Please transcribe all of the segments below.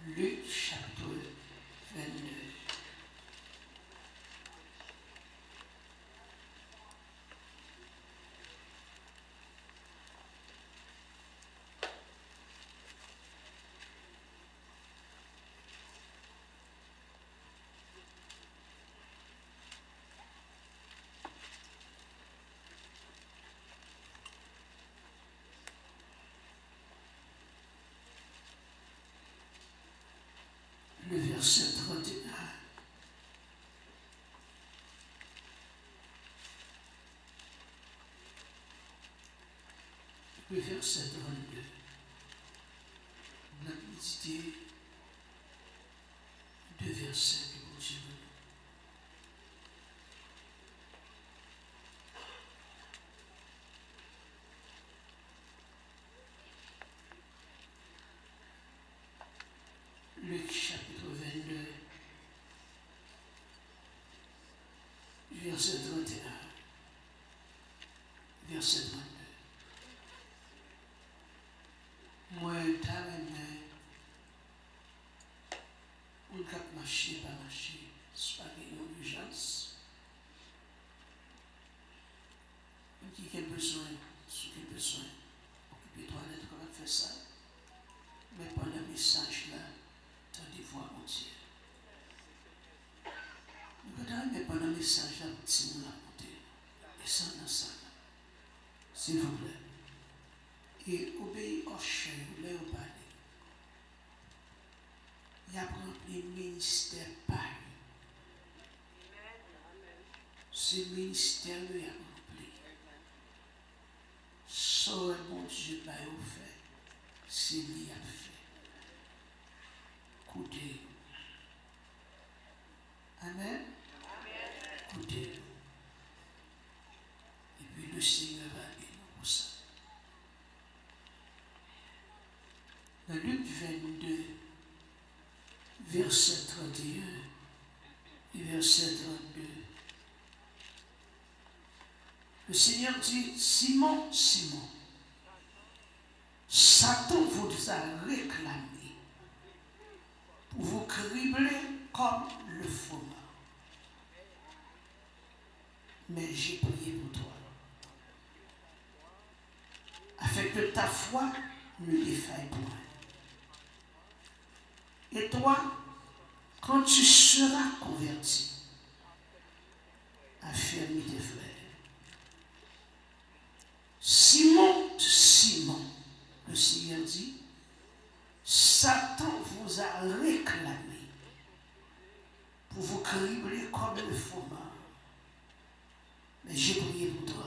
Luc chapitre 22. Le verset 31. Le verset 32. On a médité deux versets que vous avez. Luc chapitre 22, verset 31, verset 32. Moi, t'amène, on cap marcher, pas marcher, c'est pas une urgence. Qui a besoin, ce qui a besoin, occupez-toi d'être comment faire ça. Mais pendant le message là, tendez-vous à mon Dieu. Mais pendant le message là, si nous la montez, et ça dans ça, s'il vous plaît. Et obéir au chien, là où parler. Il y a rempli le ministère par ce ministère il y a rempli. Soit mon Dieu va au fait, c'est lui a fait. Écoutez. Amen. Écoutez. Et puis le Seigneur va aider nous pour ça. Dans Luc 22, verset 31 et verset 32, le Seigneur dit, Simon, Simon, Satan vous a réclamé pour vous cribler comme le froment. Mais j'ai prié pour toi, afin que ta foi ne défaille point. Et toi, quand tu seras converti, affermis tes frères. Simon, Simon, le Seigneur dit, Satan vous a réclamé pour vous cribler comme le froment. Mais j'ai prié pour toi,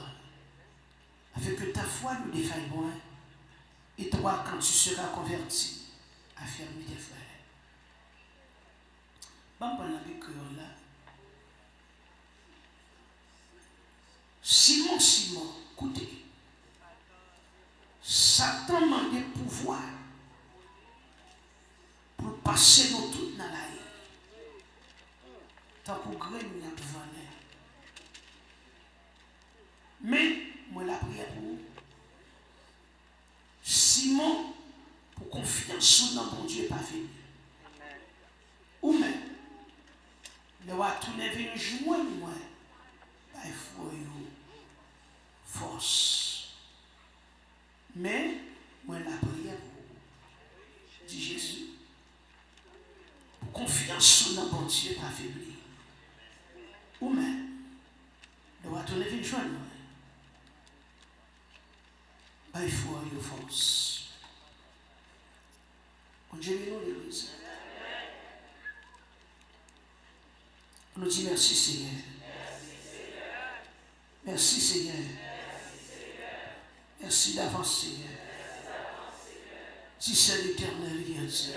afin que ta foi ne défaille point. Et toi, quand tu seras converti, affermis tes frères. Bon, pendant le cœur là, Simon, Simon, écoutez, Satan m'a des pouvoirs pour passer nous toutes dans la vie. Tant qu'on graine, il y a besoin. Mais, moi, la prière pour vous. Simon, pour confiance dans mon Dieu, pas fini. Ou même, le roi tout n'est venu joindre moi, il faut force. Mais, moi, la prière pour vous, dit Jésus, pour confiance dans mon Dieu, pas faibli. Ou même, le roi tout n'est venu joindre moi. Il faut avoir force. On dit nous l'église. On nous dit merci Seigneur. Merci Seigneur. Merci d'avance Seigneur. Si c'est l'éternel vient Dieu.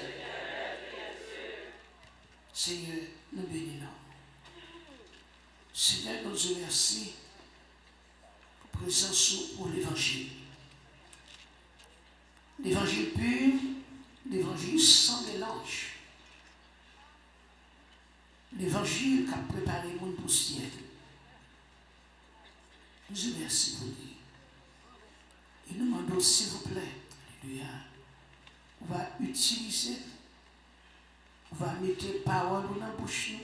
Seigneur, nous bénissons. Seigneur, nous te remercie pour présence pour l'évangile. L'évangile pur, l'évangile sans mélange. L'évangile qui a préparé le monde pour le ciel. Nous vous remercions pour lui. Et nous demandons, s'il vous plaît, alléluia, on va utiliser va mettre parole dans la bouche nous,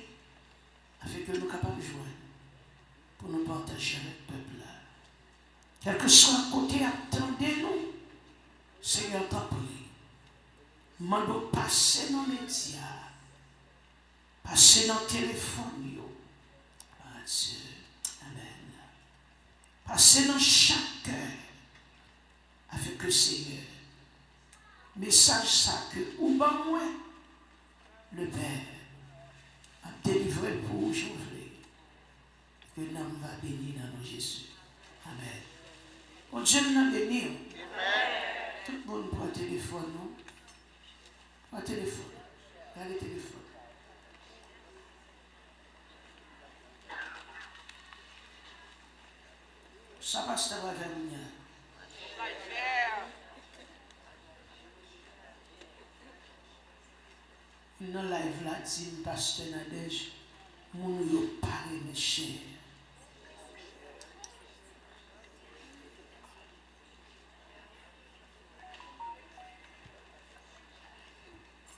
afin que nous soyons capables de jouer pour nous partager avec le peuple là. Quel que soit le côté, attendez-nous. Seigneur, t'en prie. Mando passer dans les médias, passer dans le téléphone. Ah Dieu, amen. Passer dans chaque cœur, afin que Seigneur, message ça que, ou ben moi, le Père a délivré pour aujourd'hui, que l'homme va bénir dans nos Jésus. Amen. Bon Dieu nous a béni. Tout le monde prend le téléphone, non? Prends le téléphone. Regardez le téléphone. Ça passe à la verre. Dans la live là, dit pasteur Nadège, mon yo paré mes chers.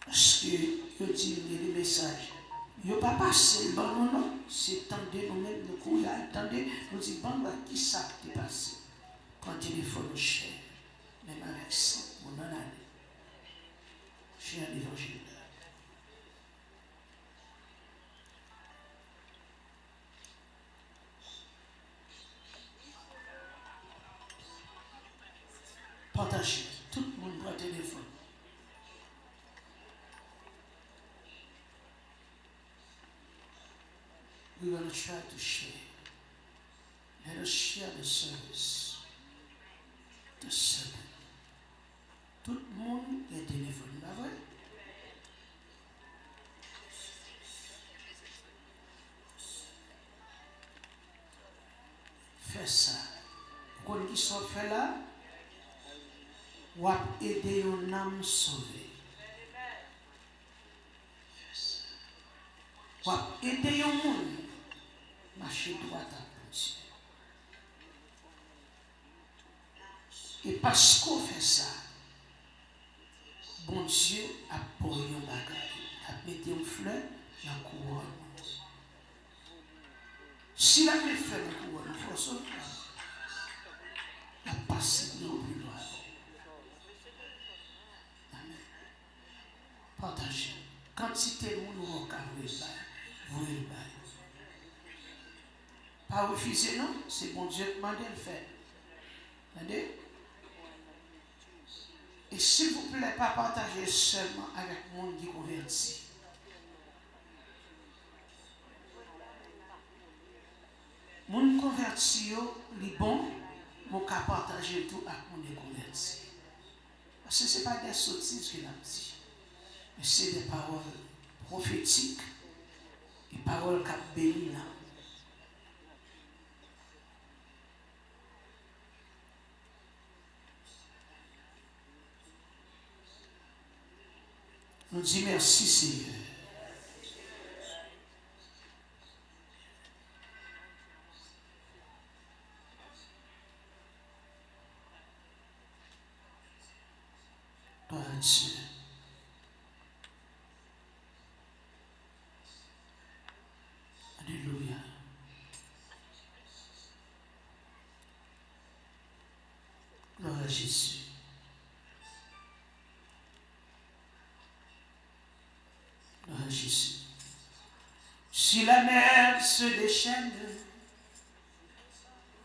Parce que yo dit les messages, yo pas passé bon non, c'est tendez nous-mêmes nous courir, attendez, nous dit bon qui ça qui passé. Quand téléphone au cher, même avec ça, mon en allé. Cher l'évangile. Partagez. Tout le monde doit téléphone. We're going to try to share. Let us share the service. The sermon. Tout le monde a téléphone, pas vrai? Fais ça. Quand ils sont faits là, ou aider une âme sauvée. Ou aider un monde marcher droit à Dieu. Et parce qu'on fait ça, bon Dieu a posé un bagage, a mis une fleur dans la couronne. Si la met fleur dans la couronne, il faut sauver. La passe dans le plus loin. Partagez. Quantité de monde nous avons vous le bail. Pas refuser, non? C'est bon Dieu qui m'a dit le faire. Attendez? Et s'il vous plaît, pas partager seulement avec le monde qui convertit. Mon converti, les bons, mon cas partager tout avec mon converti. Parce que ce n'est pas des sottises qu'il a dit. Mais c'est des paroles prophétiques, des paroles qui bénissent. Nous disons merci Seigneur. Gloire à Dieu. Alléluia. Gloire à Jésus. Gloire à Jésus. Si la mer se déchaîne,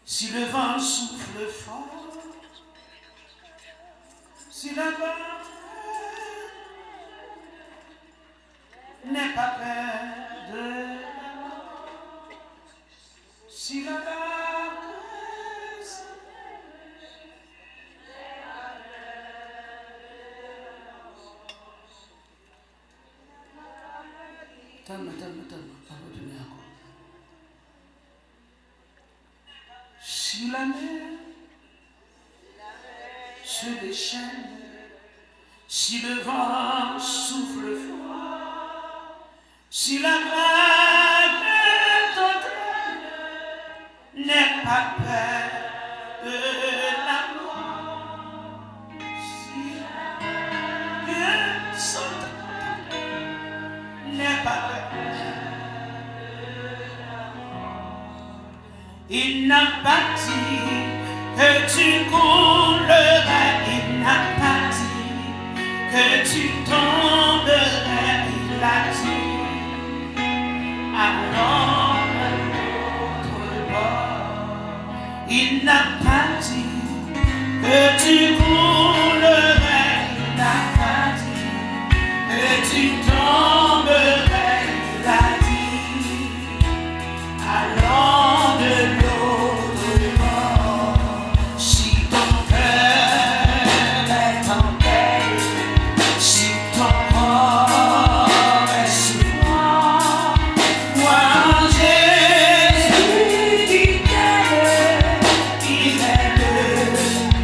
si le vent souffle fort, si la barque n'est pas peur de la mort, si la barque si la mer se déchaîne, si le vent souffle fort, si la vague n'est pas peur de la mort, si la vague saute il n'a pas dit que tu coulerais, il n'a pas dit que tu tomberais, il a dit. Alors de l'autre bord, il n'a pas dit que tu coulerais, il n'a pas dit que tu tomberais, il a dit. Alors de l'autre bord, si ton cœur est en paix, si ton corps est souffrant, moi Jésus qui t'aime, il est le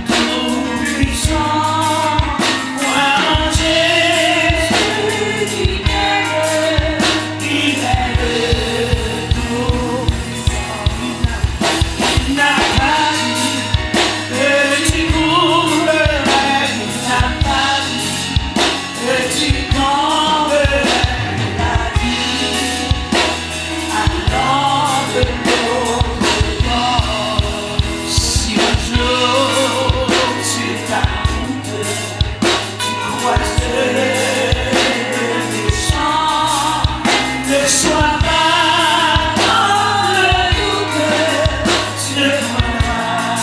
Tout-Puissant. Moi Jésus qui t'aime, il est le Tout-Puissant. Il n'a pas dit que tu coulerais, il n'a pas dit que tu tomberais, il a dit. Alors de l'autre bord, si un jour tu t'arrêtes, tu croises le méchant, ne sois pas dans le doute, tu ne croiras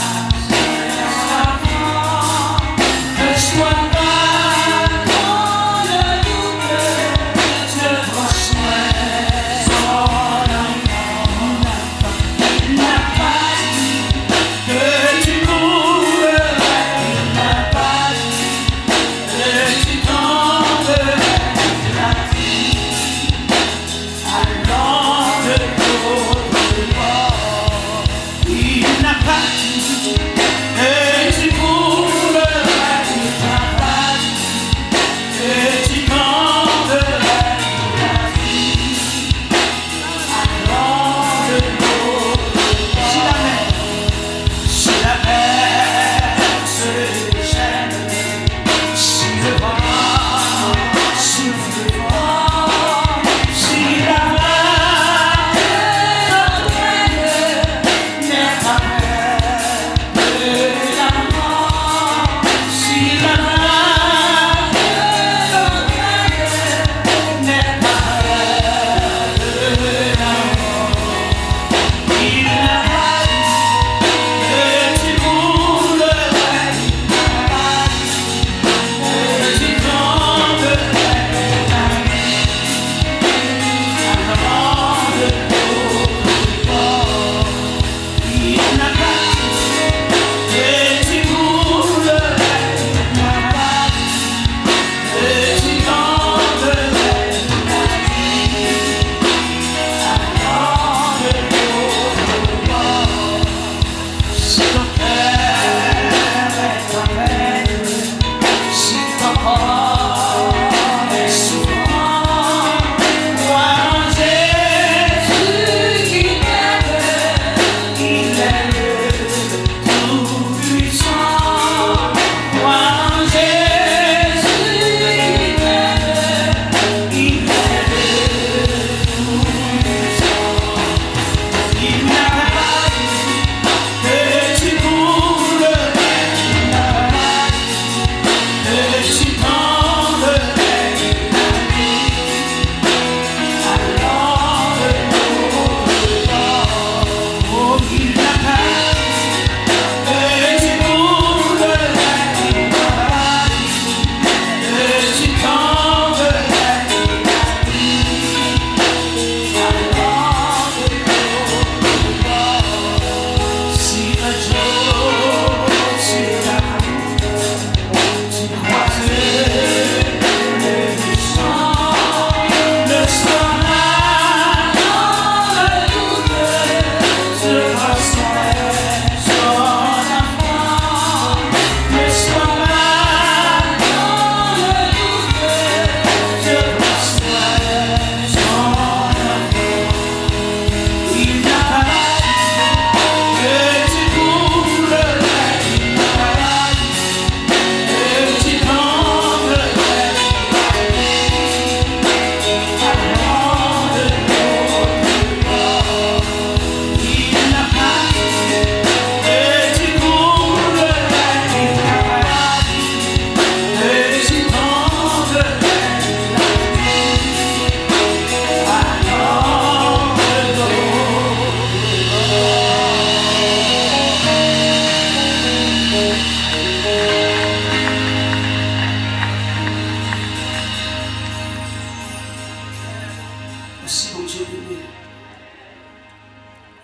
ne sois pas dans le doute, Merci mon Dieu béni.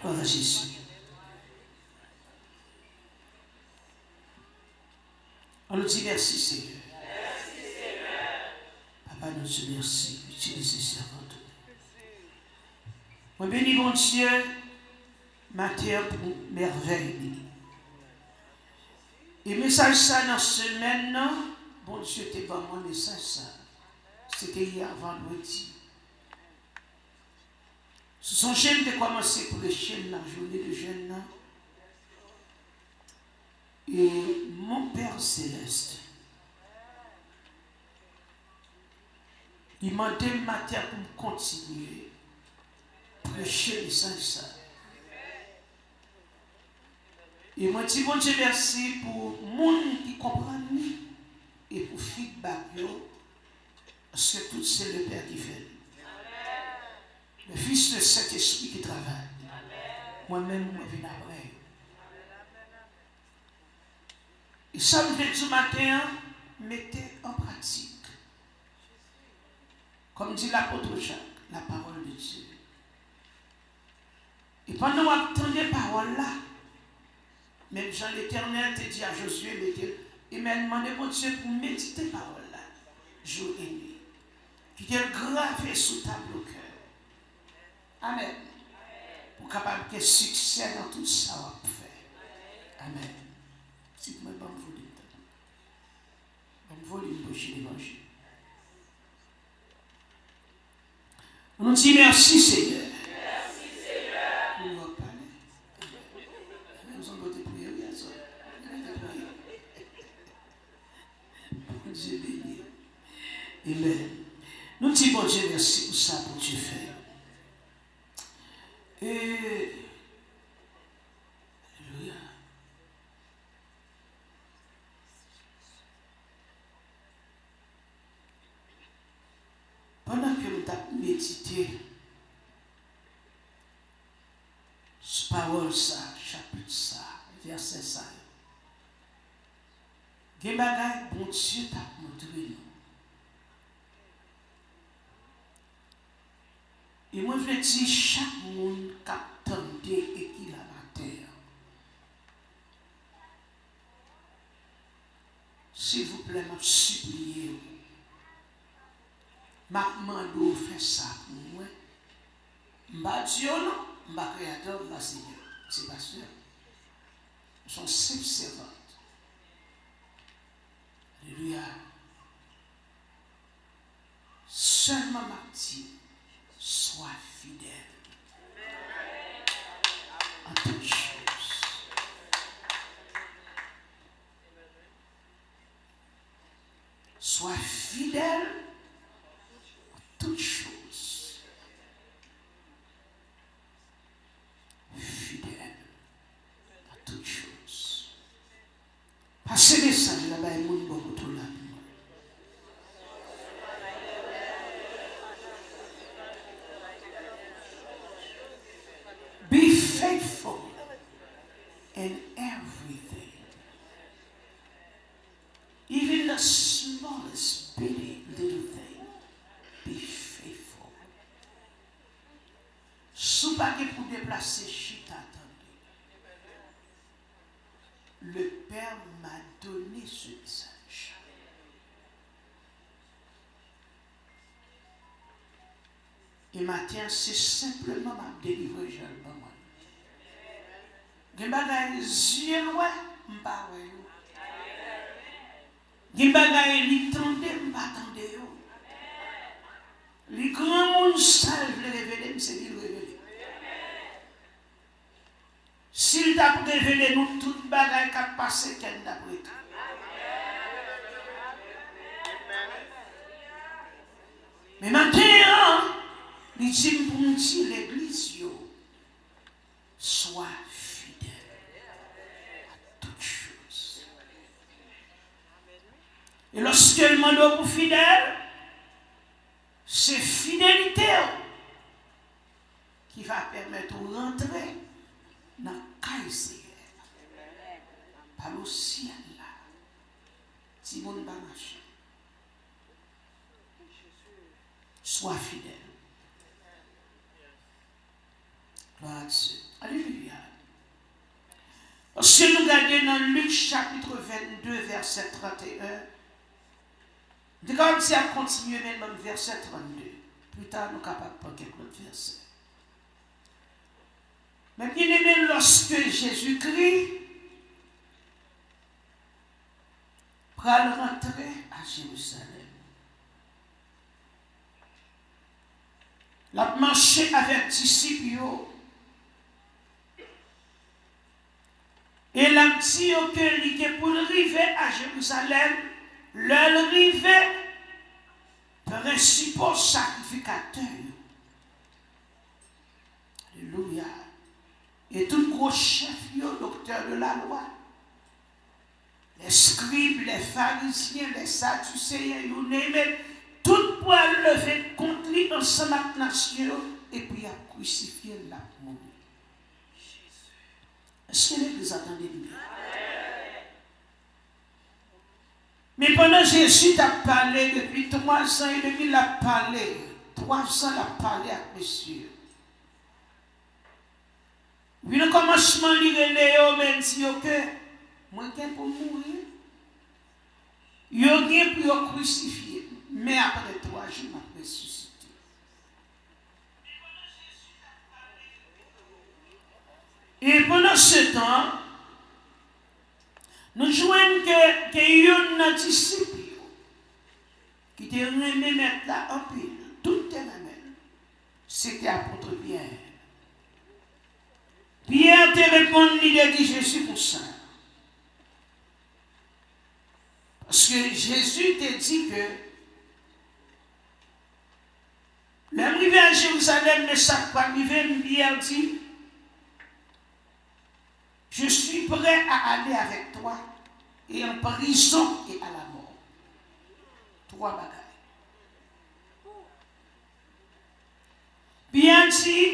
Gloire à Jésus. On nous dit merci Seigneur. Merci Seigneur. Papa nous dit merci. Utilisez servante. Moi bénis mon Dieu, matin pour merveille. Et message ça dans la semaine, bon Dieu t'es pas mon message ça. C'était hier vendredi. Ce sont jeunes qui ont commencé pour les chaînes, la journée de jeunes. Et mon Père Céleste, il m'a demandé matin pour continuer à prêcher le message ça. Et moi, je dis bon Dieu merci pour le monde qui comprend et pour le feedback, parce que tout c'est le Père qui fait. Le Fils de Saint-Esprit qui travaille. Moi-même, je viens après. Et ça me fait du matin, mettez en pratique. Comme dit l'apôtre Jacques, la parole de Dieu. Et pendant que vous attendez la parole là, même Jean l'Éternel te dit à Josué, il m'a demandé mon Dieu pour méditer la parole là, jour et nuit. Qui est gravé sous tableau cœur. Amen. Pour capable de succès dans tout ça, on va faire. Amen. Si vous me dites, vous voulez me boucher l'évangile. On nous dit merci Seigneur. Merci Seigneur. Nous allons parler. Nous allons te prier, bien sûr. Dieu béni. Amen. Nous disons bon Dieu merci pour ça que tu fais. Et alléluia. Pendant que nous avons médité sur parole ça, chapitre ça, verset ça, des bagages bon Dieu t'a montré nous. Et moi, je veux dire, chaque monde qui attendait et qui l'a matin, s'il vous plaît, je supplie, je demande de faire ça pour moi. Je ne suis pas Dieu, non, je ne suis pas créateur, je ne suis pas Seigneur. C'est pas sûr. Nous sommes simples servantes. Alléluia. Seulement ma dit, sois fidèle en toutes choses. Sois fidèle en toutes choses. Fidèle en toutes choses. Passez les messages là-bas et mon bon retour là. Be faithful in everything. Even the smallest bitty little thing. Be faithful. Sous paquet pour déplacer, chita attendez. Le Père m'a donné ce message. Et matin, c'est simplement ma délivrer, je le bon. Je ne sais yeux loin, je ne sais pas. Je ne sais pas les tendre, je ne sais pas tendre. Les grands monde savent le révéler, c'est lui le révéler. S'il t'a révélé nous toutes les bagailles qui ont passé, qu'elle n'a pas été. Mais maintenant, il dit pour nous dire l'église, sois fidèle à toutes choses. Et lorsque le demande pour fidèle, c'est fidélité qui va permettre de rentrer dans le caille par le ciel là. Si vous ne pas marcher, sois fidèle. Gloire à Dieu. Alléluia. Si nous regardons dans Luc chapitre 22, verset 31, de comme si on continue même verset 32. Plus tard, nous sommes capables de prendre quelques autres versets. Mais bien aimé, lorsque Jésus-Christ va rentrer à Jérusalem, il a marché avec les disciples et il a dit que pour arriver à Jérusalem, l'arrivée principal sacrificateur. Alléluia. Et tout gros chef, docteur de la loi, les scribes, les pharisiens, les sadducéens, you name it, tout pour lever contre lui ensemble avec la nation et puis à crucifier la mort. Est-ce que vous attendez bien? Mais pendant que Jésus a parlé depuis 3 ans et demi, il a parlé. 3 ans, il a parlé avec monsieur. Puis le commencement, il a dit que moi, je pour mourir. Il a pour crucifier. Mais après 3 jours, il m'a ressuscité. Et pendant ce temps, nous jouons que yon disciple qui était remis mettre là en pile, tout est même. C'était apôtre Pierre. Pierre te répond, il a dit Jésus pour ça. Parce que Jésus te dit que l'arrivée à Jérusalem ne s'est pas arrivée, Pierre dit, je suis prêt à aller avec toi et en prison et à la mort. 3 bagailles. Pierre dit,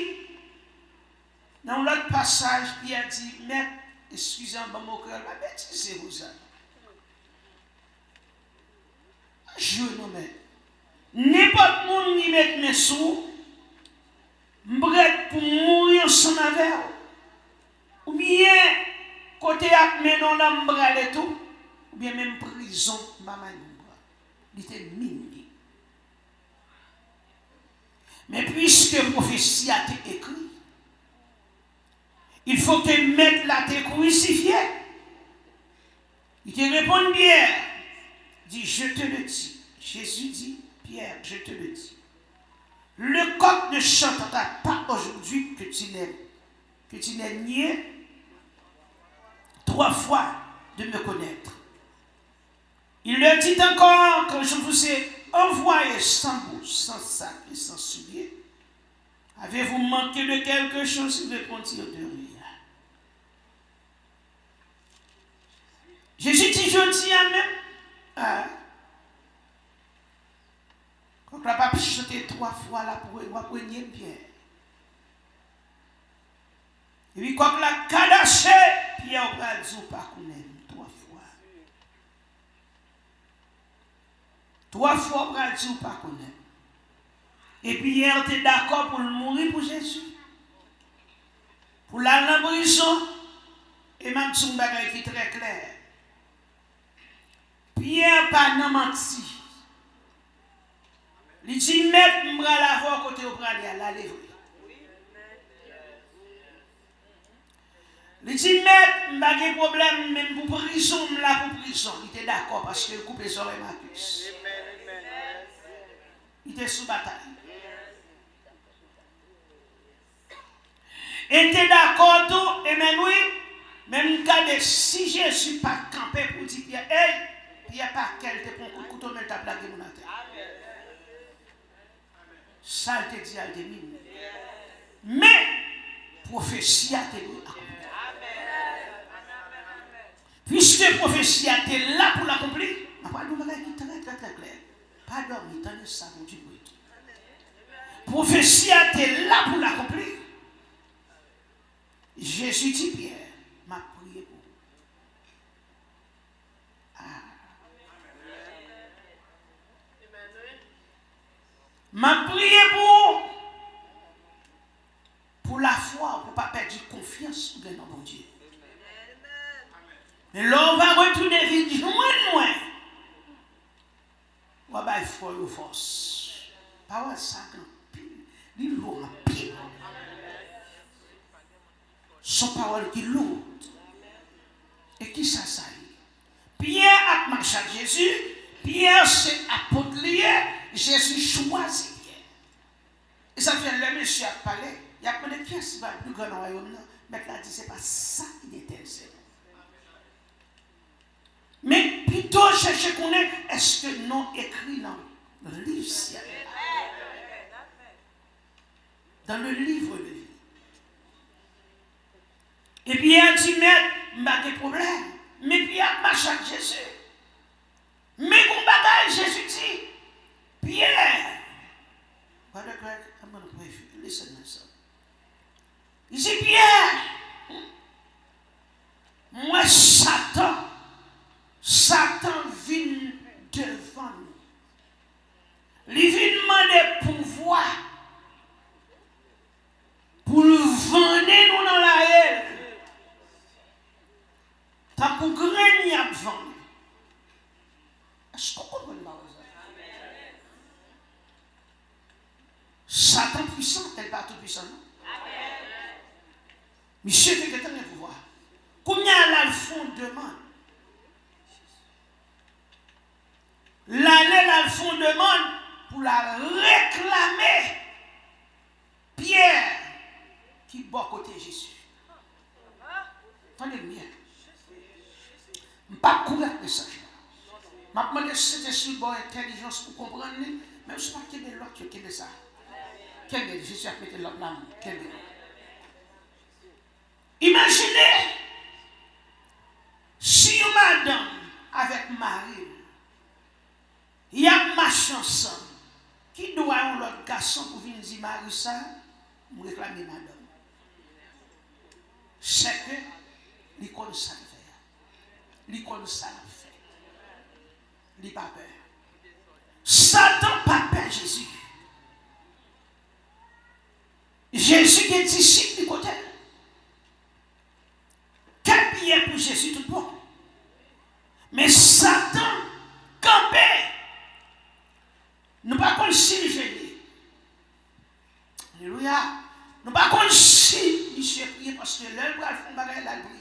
dans l'autre passage, Pierre dit, maître, excusez-moi, mon cœur, la bêtise, c'est vous ça. Je ne mets. N'importe monde qui met mes sous, m'brette pour mourir sans avère. Ou bien, côté à menon l'embral et tout, ou bien même prison, maman il était mini. Mais puisque prophétie a été écrit, il faut que mettre la te crucifié. Il te répond Pierre, dit je te le dis. Jésus dit Pierre, je te le dis. Le coq ne chantera pas aujourd'hui que tu n'aies nié 3 fois de me connaître. Il leur dit encore, quand je vous ai envoyé sans bourse, sans sac et sans soulier, avez-vous manqué de quelque chose? Il répondit de rien. Jésus dit, je dis à même, quand la pape chanté 3 fois là pour prendre Pierre. Et puis quand la cadaché, Pierre va dire pas qu'on aime 3 fois. 3 fois pour dire pas qu'on aime. Et puis Pierre était d'accord pour mourir pour Jésus. Pour l'aller en prison. Et même son bagage qui est très clair. Pierre pas non menti. Il dit mettre m'bra la voix côté au bras de la lèvre. Il dit mettre m'bagé problème même pour prison là pour prison. Il était d'accord parce qu'il coupe les oreilles Marcus. Il était sous bataille. Il était d'accord tout et même oui, même quand si Jésus pas campé pour dire Pierre, hey, Pierre pas qu'elle te prend un couteau mais t'a plaqué mon tête. Ça te dit à des mines. Mais prophétie a été accomplie. Puisque prophétie a été là pour l'accomplir, on va nous dire très clair. Pas dormir, tant de ça, mon Dieu. Prophétie a été là pour l'accomplir. Jésus dit Pierre, m'a prié pour vous. M'a prié pour la foi. confiance pour gagner bon Dieu. Mais là, on va retourner vite, loin. On va faire foi ou force. Parole ça, il lourd en pile. Son parole qui lourde. Et qui ça ça? Pierre a marché avec Jésus. Pierre c'est apôtre lié. Jésus choisit Pierre. Et ça fait le monsieur a parlé. Il a parlé Pierre, c'est pas le plus grand royaume. Mais là, dit c'est pas ça qui était. Mais plutôt chercher qu'on est-ce que non écrit dans le livre ciel. Dans le livre de vie. Et Pierre dit, mais il n'y a pas de problème. Mais Pierre marche avec Jésus. Mais qu'on bagaille, Jésus dit, Pierre, Brother Greg, I'm going to pray for you. Listen to this. Il dit, Pierre, moi, Satan vient devant nous. Il vient demander pouvoir pour nous vendre nous dans la haine. Tant qu'on graine à vendre. Est-ce qu'on comprend ça? Satan puissant, elle pas tout puissant, non? Monsieur fait que tu as le pouvoir. Combien là le fondement? L'aller dans le fondement pour la réclamer. Pierre qui boit côté Jésus. Attendez bien. Je ne vais pas courir avec ça. Je vais demander si c'était sur bonne intelligence pour comprendre. Mais je ne sais pas quel est l'autre qui est ça. Quel est Jésus a pété l'autre là. Quel est? Imaginez si une madame avec Marie, il y a marché ensemble. Qui doit avoir l'autre garçon pour venir dire Marie ça, je réclamer madame. C'est que l'icône ça le fait. L'icône ça le fait. Il n'a pas peur. Satan pas peur Jésus. Jésus qui est disciple du côté. Quel bien pour Jésus tout bon. Mais Satan campé. Nous ne pouvons pas si gêner. Alléluia. Nous ne pouvons pas si monsieur prier parce que l'heure va faire bagage la prière.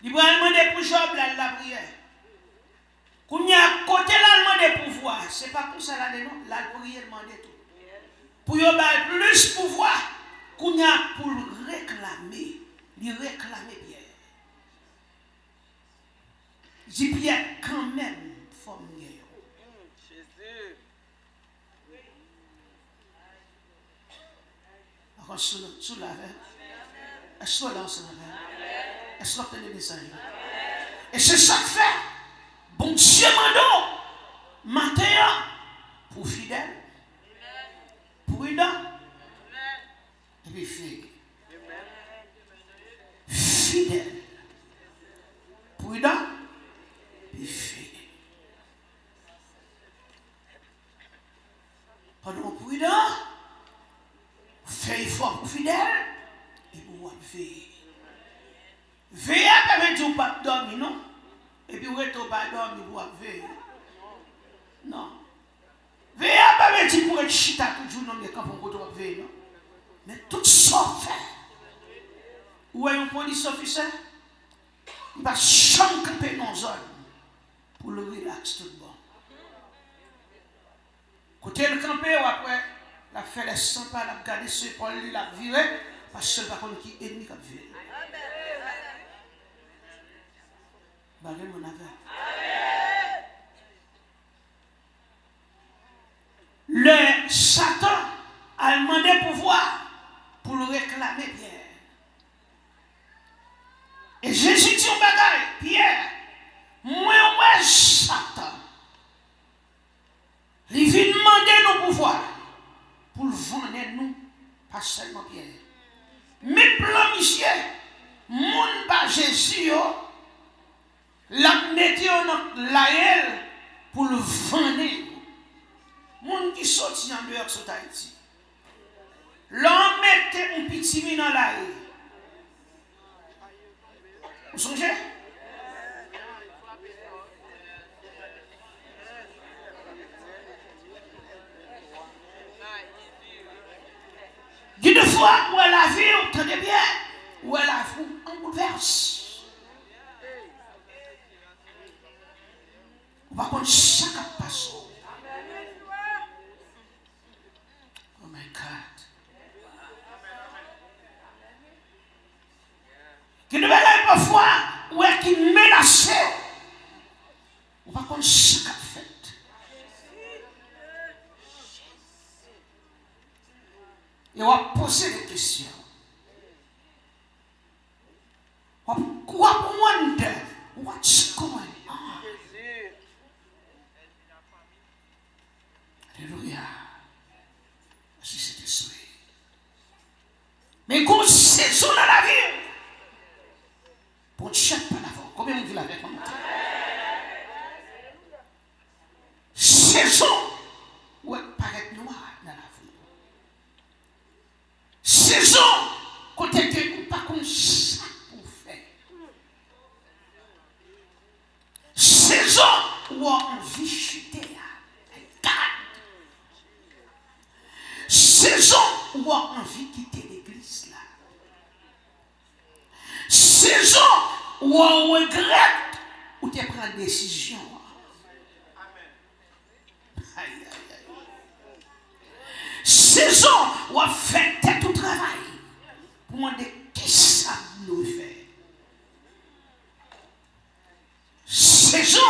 Il va demander pour Job la prière. Quand il y a côté là demander pouvoir, c'est pas pour ça là non, la prière demander tout. Pour y avoir plus pouvoir, qu'on y a pour réclamer, lui réclamer Pierre. Dis Pierre quand même, faut me guérir. Alors, sous la veille, est-ce que là, sous la veille, est-ce que le message? Et c'est ça que fait, bon Dieu m'a donné, matin, pour fidèle, prudent, et puis fidèle, prudent, et fidèle. Pendant prudent, fait effort pour fidèle, et pour veiller. Veiller avec Dieu pas dormir, non? Et puis vous êtes pas dormir pour veiller. Non. Veiller avec Dieu pour être chita toujours non mais quand on peut veiller, non? Mais tout ça fait. Où est un police officier? Il va champer dans zone pour le relax tout bon. Côté le camper ou après la fait les 100 pas la garder ce pour lui la virer parce que par contre qui ennemi qui virer. Amen. Mon amen. Le Satan a demandé pouvoir pour le réclamer Pierre. Et Jésus dit au bagaille, Pierre, moi ouais Satan. Il vient demander nos pouvoirs pour le vendre nous, pas seulement Pierre. Mais plan monsieur, mon pas Jésus, la mettez dans l'aile pour le vendre. Mon qui sortit en dehors sur Haïti. L'homme mettait un petit dans la rue. Vous songez? Une fois où elle a vu, entendez bien, où elle a vu, on bouleverse. Par contre, chaque passage. Oh my God. Qui ne verrait parfois où est qui menaçait. Par contre, chaque fête. Et on va poser des questions. On va wonder what's going on. Alléluia. Si c'était souhait. Mais quand saison dans la vie, pour ne chercher pas l'avant. Combien vous l'avez comme ça? Saison où elle paraît noire dans la vie. Saison quand elle ne pas comme ça pour faire. Saison où on vit chuter. Saison où on vit quitter l'église là. Saison où on regrette ou tu prends une décision. Aïe, aïe, aïe. Saison où on fait tout travail pour demander qui ça nous fait. Saison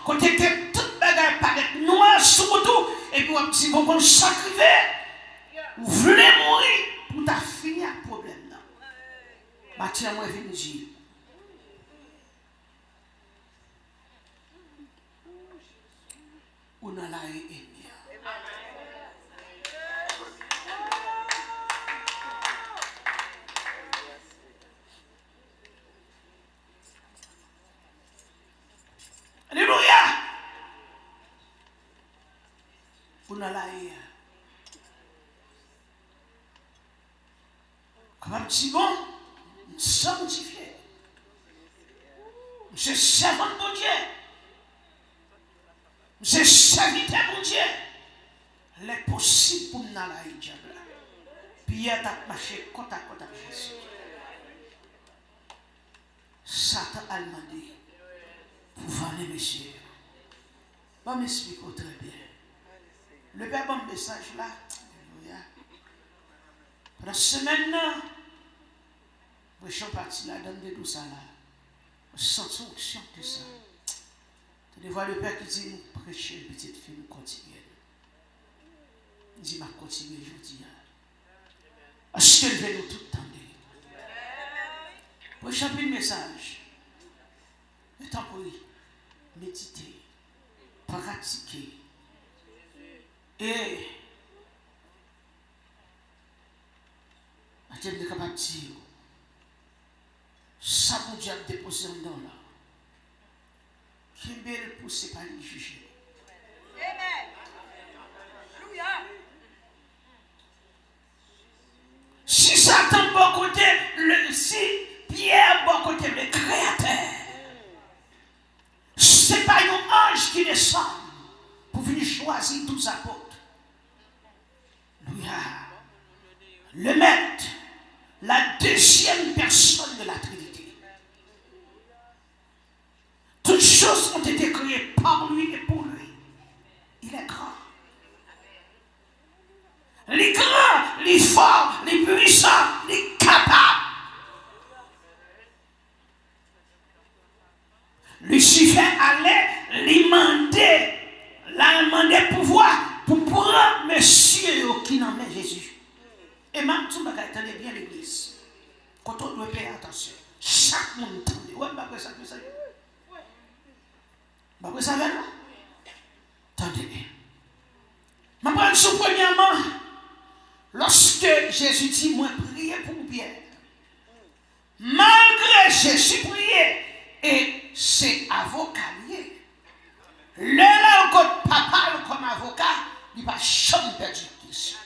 quand tu étais toute bagarre paraît noire surtout et puis on dit qu'on sacrifie. Vous voulez mourir pour ta finir le problème là. Bâtir moi venir dire. On a la haine. Alléluia. On a la haine. Comme petit bon, sanctifié. Je servant de bon Dieu. Je serviteur de bon Dieu. Les possibles pour nous aller diable. Pierre t'a marché côte à côte avec Jésus. Satan a demandé pour vendre monsieur. Bon, m'explique très bien. Le père bon message là. Alléluia. Pendant semaine là, je suis parti là, dans des douces là. Je sens une onction de ça. Tu vois le père qui dit, nous prêcher une petite fille, nous continuons. Il dit, je continue aujourd'hui. Est-ce que je vais nous tout tendre? Pour échapper le message, le temps pour méditer, pratiquer. Et je suis capable de dire, ça mon Dieu a déposé en dedans là. Qui est bien poussé par les juger. Amen. Si Satan bon côté, si Pierre bon côté le créateur, ce n'est pas un ange qui descend pour venir choisir 12 apôtres. Alléluia. Le maître, la deuxième personne de la Trinité. Toutes choses ont été créées par lui et pour lui. Il est grand. Les grands, les forts, les puissants, les capables. Lucifer allait lui demander pouvoir pour prendre monsieur qui n'en met Jésus. Et même tout le monde attendait bien l'église. Quand on doit payer attention, chaque monde attendait. Ouais, après ça, ça. Après ça, là. Attendez bien. Je prends sous premièrement, lorsque Jésus dit, moi, priez pour Pierre. Malgré Jésus priait, et c'est avocat lié. Le là, quand papa comme avocat, il va jamais perdre Christ.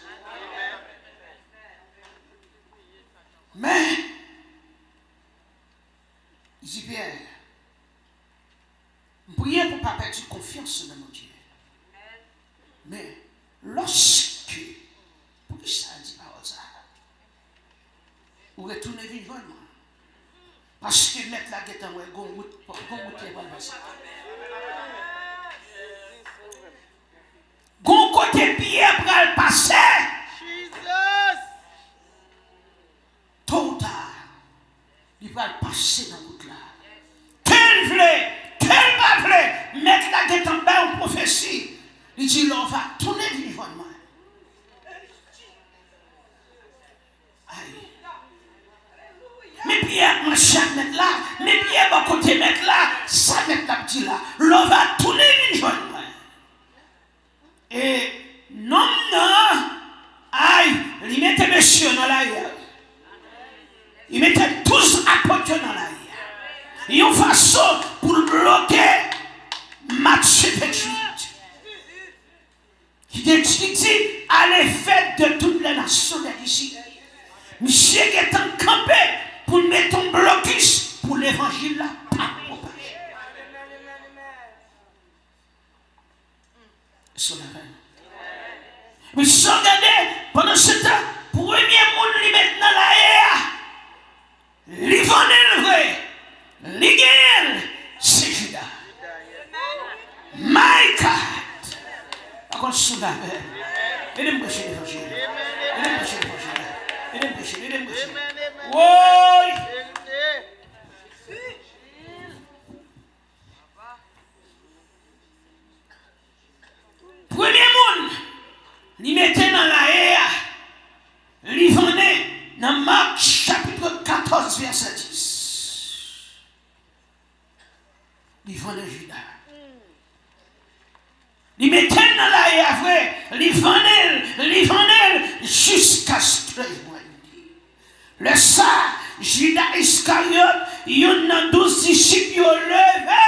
Mais, il dit Pierre, priez pour ne pas perdre confiance dans mon Dieu. Mais, lorsque, pour que ça dit par ça, vous retournez vivant, parce que mettre la guette en route est pas passé. Gon côté Pierre pour le passer. Tôt ou tard, il va le passer dans la route là. Tel pas voulait, mettre la guette en bas en prophétie. Il dit, on va tourner vivant. Mais Pierre, mon chat mettre là, mais Pierre, mon côté mettre là, ça mettre la petite là. L'on va tourner vivant. Et non, aïe, il mettait monsieur dans l'air. Il mettait tous apôtres dans l'air. Il y a une façon pour bloquer Matthieu 28. Qui dit à l'effet de toutes les nations d'ici. Monsieur est en campé pour mettre un blocus pour l'évangile là. Mais si vous regardez, pendant ce temps, premier monde qui met dans la haie, les vendeurs vrai, les gagnants, c'est Judas. My God. Par contre, sous la veille, et les boucher l'évangile. Et les boucher l'évangile. Et les boucher, et les boucher. Oui. Premier monde, il mettait dans la haie, il vendait dans Marc chapitre 14, verset 10. Il vendait Judas. Il mettait dans la haie après, il vendait jusqu'à ce que le ça, Judas Iscariote, il y en a 12 disciples, ils ont levé,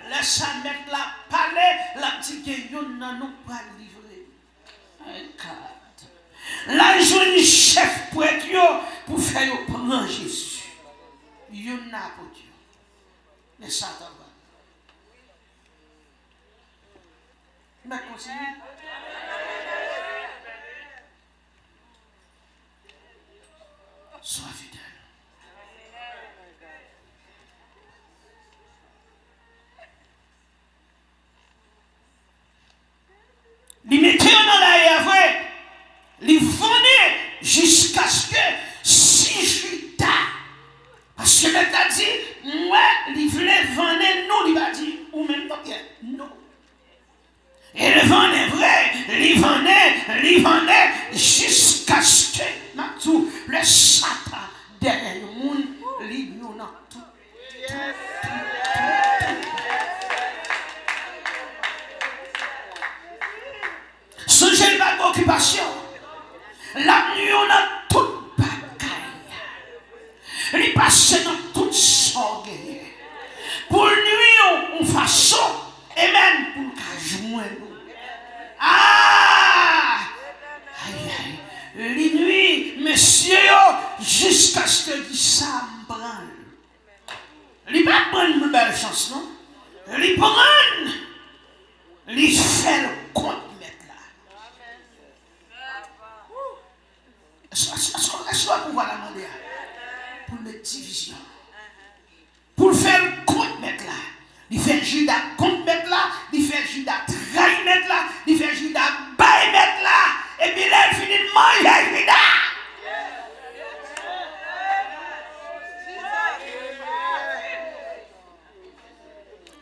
laisse mettre la palais, la petite gueule, nous pas livré. La jeune chef pour être pour faire prendre Jésus. Il y en a pour Dieu. Mais ça va. Mais continue. Sois fidèle. Il mettait dans la haie après, il vendait jusqu'à ce que si Judas, parce que le gars dit, moi, il voulait vendre nous, il va dire, ou même pas bien, non. Et le vendait vrai, il vendait jusqu'à ce que tout le Satan derrière le monde, il nous a tout. Songez le bac d'occupation. La nuit, on a toute bagaille. Il passe dans toute sorte. Pour nuit, on façon, et même pour qu'à joindre. Ah! Aïe, aïe. Les nuits, messieurs, jusqu'à ce que ça me branle. Il ne va pas prendre une belle chance, non? Il prend, il fait le compte. Est-ce qu'on va pouvoir la demander pour une division? Pour faire le compte mettre là. Il fait Judas compte mettre là. Il fait Judas trahi mettre là. Il fait Judas bail mettre là. Et puis là, il finit de manger Judas.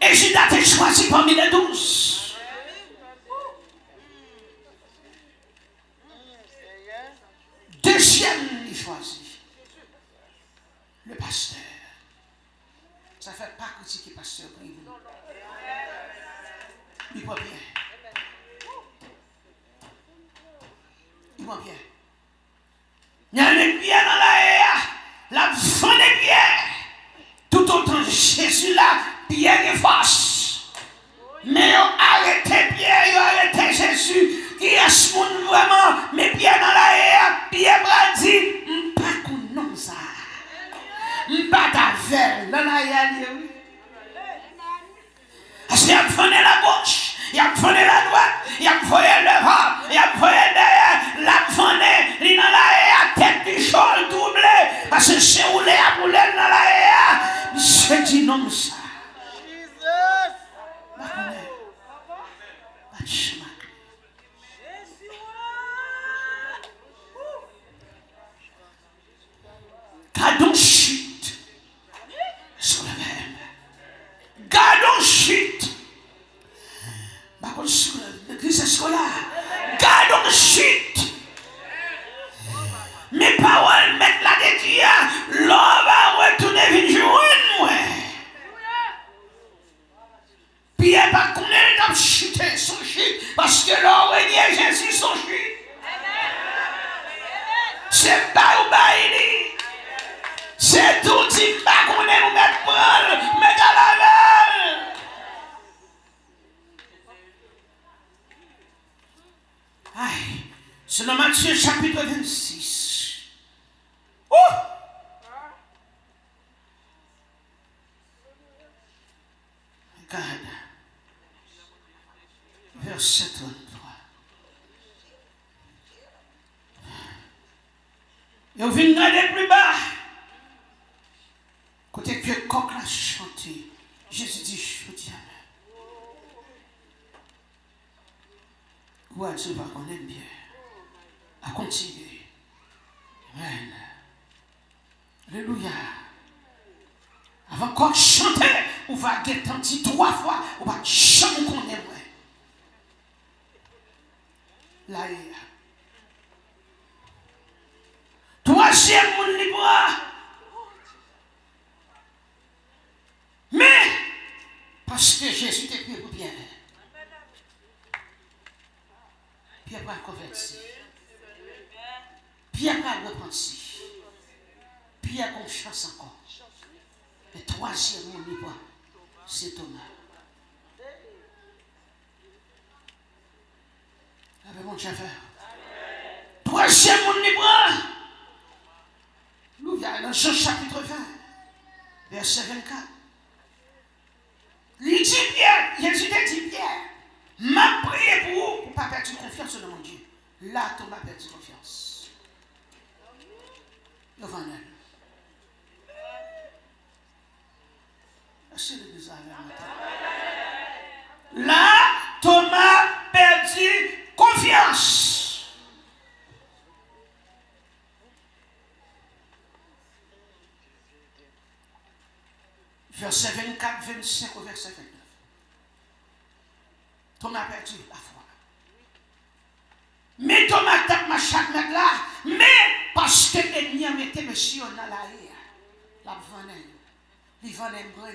Et Judas est choisi parmi les 12. Deuxième, il choisit le pasteur. Ça ne fait pas critiquer le pasteur pour vous. Il va bien. Il va bien. Il y a les pieds dans la haie, la fin des pieds. Tout autant Jésus là, Pierre est force. Mais ils ont arrêté Pierre, ils ont arrêté Jésus. Qui est ce monde vraiment? Mais Pierre dans la haie, Pierre a dit, pas qu'on non ça. devant, il a voyé derrière, la vendée, il dans la tête du chol doublé, parce que c'est roulé à rouler dans la haie. Monsieur dit non, ça. Gardons chute sur le même. Gardons chute. L'église scolaire. Gardons chute. Mes paroles mettent la dédiée. L'homme va retourner venir joindre moi. Pierre pas qu'on est dans chuter son chute parce que l'homme est Jésus son chute. C'est pas au bail. C'est tout dit pas qu'on est nous mettre Paul, mais à la main. Aïe, c'est dans Matthieu chapitre 26. Oh! Regarde. Verset 33. Et on vient regarder plus bas. Côté que coq l'a chanté, Jésus dit, je dis amen. Ou à Dieu va qu'on aime bien. À continuer. Amen. Alléluia. Avant qu'on chante, on va guetter 3 fois, on va chanter qu'on aime. Là, troisième monde libre. Mais, parce que Jésus était prié pour Pierre. Pierre va convertir. Pierre va repentir. Pierre a confiance encore. Le troisième monde libre, c'est Thomas. Avec mon chauffeur. Troisième monde libre. Nous, il y a dans Jean chapitre 20, verset 24. Il dit Pierre, Jésus dit Pierre, m'a prié pour vous, pour ne pas perdre confiance dans mon Dieu. Là, Thomas a perdu confiance. Devant elle. C'est l'église à la là, Thomas perdu confiance. Verset 24, 25 au verset 29. Thomas a perdu la foi. Mais Thomas tape ma chaque mec là, mais parce que l'ennemi a mis monsieur dans la haie, la vendait. Il vendait un brin,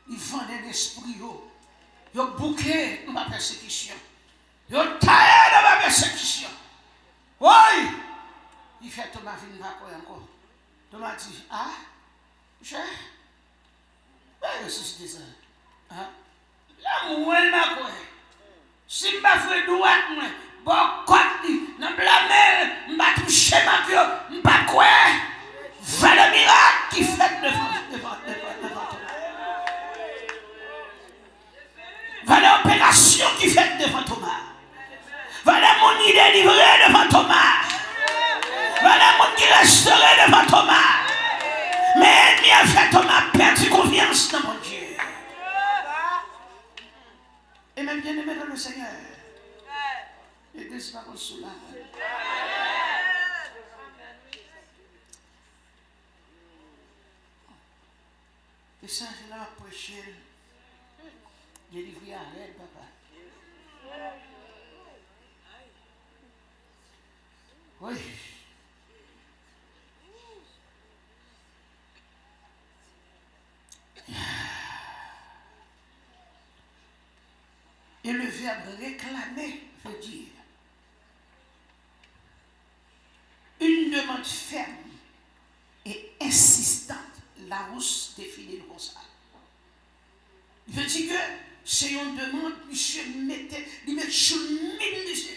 il vendait l'esprit, il bouquet dans ma persécution. Il taillé dans ma persécution. Oui! Il fait Thomas venir encore. Thomas dit, ah, je vais ressusciter ça. Là, moi, je m'a quoi. Si je m'a fait droite, moi, bon, quoi, dans la mer, je m'a touché ma gueule, je m'a quoi. Va le miracle qui fait devant Thomas. Va l'opération qui fait devant Thomas. Va la mon idée livrée devant Thomas. Va la mon qui resterait devant Thomas. Mais il a fait Thomas perdu confiance dans mon Dieu. Et même bien aimé dans le Seigneur. L'église va consoler. Et ça, je l'ai prêché. J'ai livré à l'aide, papa. Oui. Et le verbe réclamer veut dire une demande ferme et insistante. Larousse définit comme ça. Il veut dire que c'est une demande, monsieur mettait, il met sur le ministère.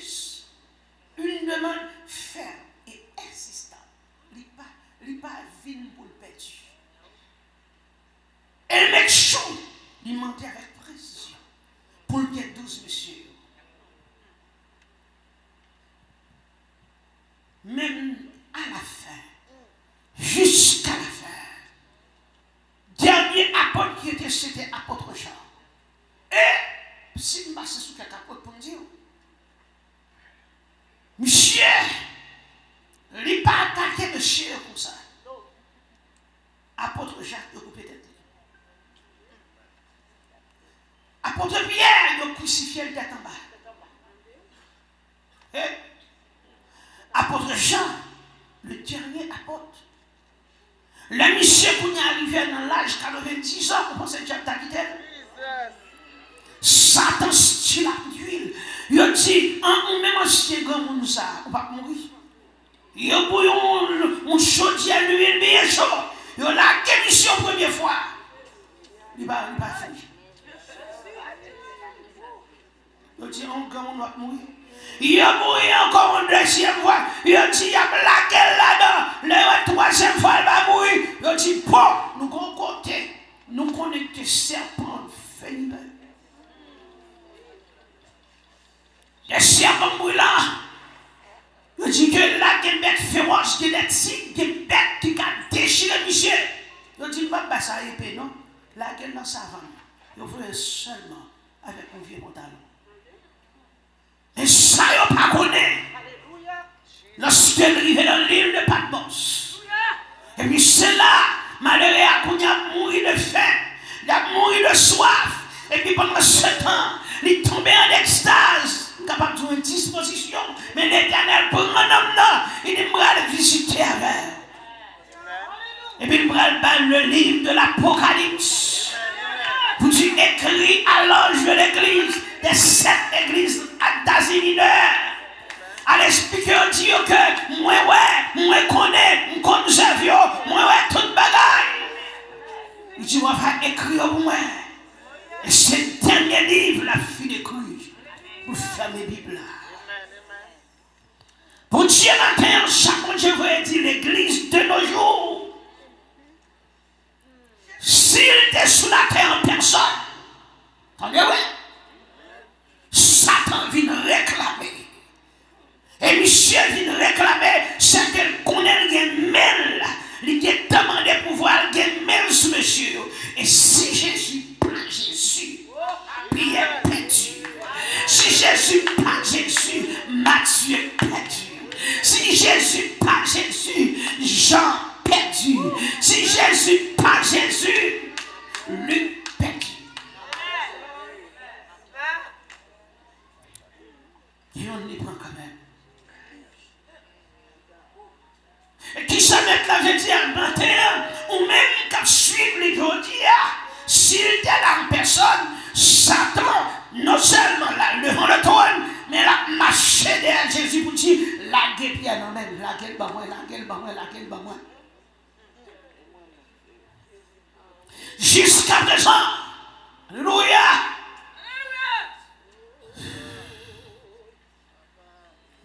Une demande ferme et insistante. Il n'est pas vine pour le perdu. Elle met chaud, il mentait avec précision. Pour le bien 12 monsieur. il n'a pas attaqué monsieur comme ça. Apôtre Jacques, il a coupé tête. Apôtre Pierre, il a crucifié le tête en bas. Apôtre Jean, le dernier apôtre. Le monsieur qui est arrivé dans l'âge 90 ans, vous pensez que Dieu t'a quitté? Satan style d'huile. Il a dit, en même si grand monde ça, on va mourir. Il a bouillon, on chaudit à l'huile bien chaud. Il a la mission première fois. Il va faire. Il a dit, on va mourir. Il a mouru encore une deuxième fois. Il a dit, il y a blagué là-dedans. La troisième fois, il va mourir. Il a dit, bon, nous allons compter. Nous connecter serpents fénibres. Les serpents brûlants. Il a dit que là, il y a une bête féroce, il y a des tigres, il y a une bête qui a déchiré monsieur. Il a dit, pas ça épée, non? Là, il y a dans sa vanne. Il voulait seulement avec un vieux pantalon. Et ça, il n'a pas connu. Lorsqu'elle arrivait dans l'île de Patmos. Et puis c'est là, malheureux, il a mouru de faim, il a mouru de soif. Et puis pendant ce temps, il est tombé en extase, capable de une disposition. Mais l'Éternel, pour un homme là, il est prêt à visiter avec. Et puis il prend le livre de l'Apocalypse. Pour dire écrit à l'ange de l'église, des 7 églises d'Asie mineure. À l'expliquer au Dieu que moi connais, moi connais, moi toute bagaille. Il dit, on va écrire pour moi. Et c'est le dernier livre, la fille d'écrire, pour faire mes Bibles. Pour Dieu matin, chaque Dieu veut dire l'église de nos jours. S'il était sous la terre en personne, attendez, oui, Satan vient réclamer. Et monsieur vient réclamer, c'est qu'elle connaît le mail. Il a demandé pouvoir le mail sur monsieur. Et si Jésus pas Jésus, Pierre est perdu. Si Jésus pas Jésus, Matthieu est perdu. Si Jésus pas Jésus, Jean perdu. Si Jésus pas Jésus, Luc perdu. Et on y prend quand même. Et qui se met là, je dis à 21, ou même quand suivre les jodias, s'il était là en personne, Satan, non seulement là, devant le trône, mais là, marché derrière Jésus pour dire, la gueule bien non même, la gueule ba moi, la gueule ba moi, la gueule ba moi. Jusqu'à présent, alléluia.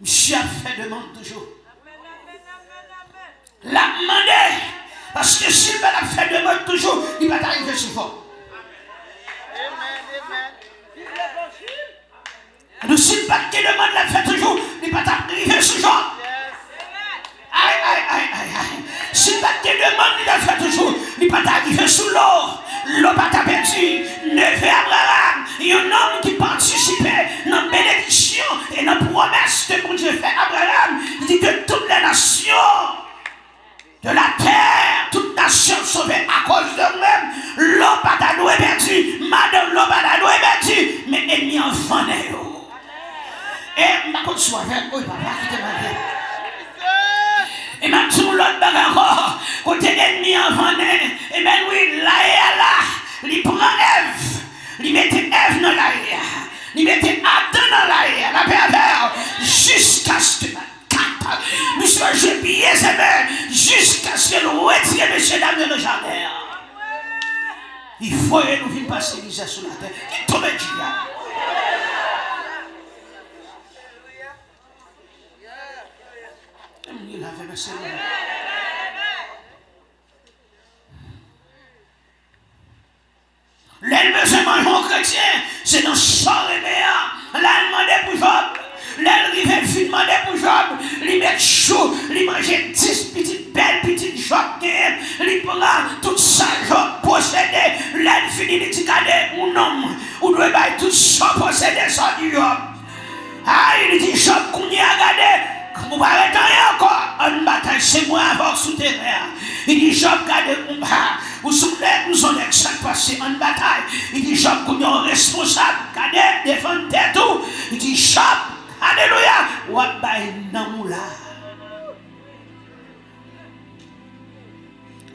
Monsieur a fait demande toujours. La demandé. Parce que s'il va la faire demande toujours, il va t'arriver souvent. Nous, s'il va te demande la faire toujours, il va t'arriver souvent. Aïe, aïe, aïe, aïe, aïe. S'il va te demande la faire toujours, il va t'arriver sous l'eau. L'eau va t'aperçu. Neveu Abraham, il y a un homme qui participait dans la bénédiction et dans la promesse que mon Dieu fait à Abraham. Il dit que toutes les nations de la terre, toute nation sauvée à cause de nous-mêmes, l'eau va t'adorer perdu, madame l'eau va t'adorer perdu, mais ennemi en venait. Et ma côte soit avec moi, papa, qui te m'a dit. Et ma tout l'autre bagarre encore, côté ennemi en venait, et bien oui, là et là, il prend Ève, il mettait Ève dans l'air, il mettait Adam dans l'air, la pervers, jusqu'à ce que monsieur, j'ai pillé ses mains jusqu'à ce qu'elle retire monsieur dame de nos jardins. Il faut que nous venions passer l'Israël sur la terre. Il tombe du diable. Il avait le Seigneur. L'éleveur mangeant chrétien, c'est dans son réveil. L'allemand des pouvoirs. L'éleveur fut demandé pour Job, il met chaud, il mangeait 10 petites belles petites Job, il prend tout ça Job possédé, l'éleveur finit de dire mon homme, ou doit bailler tout ça possédé ça du Job. Ah, il dit Job qu'on y a regardé, comme bagaille, c'est moi avant sous terre. Il dit, Job, gardez le combat. Vous souvenez, nous sommes chaque passé en bataille. Il dit, Job, qu'on est responsable, gardez, défendre tout. Il dit, Job, alléluia, ou à bailler dans moula.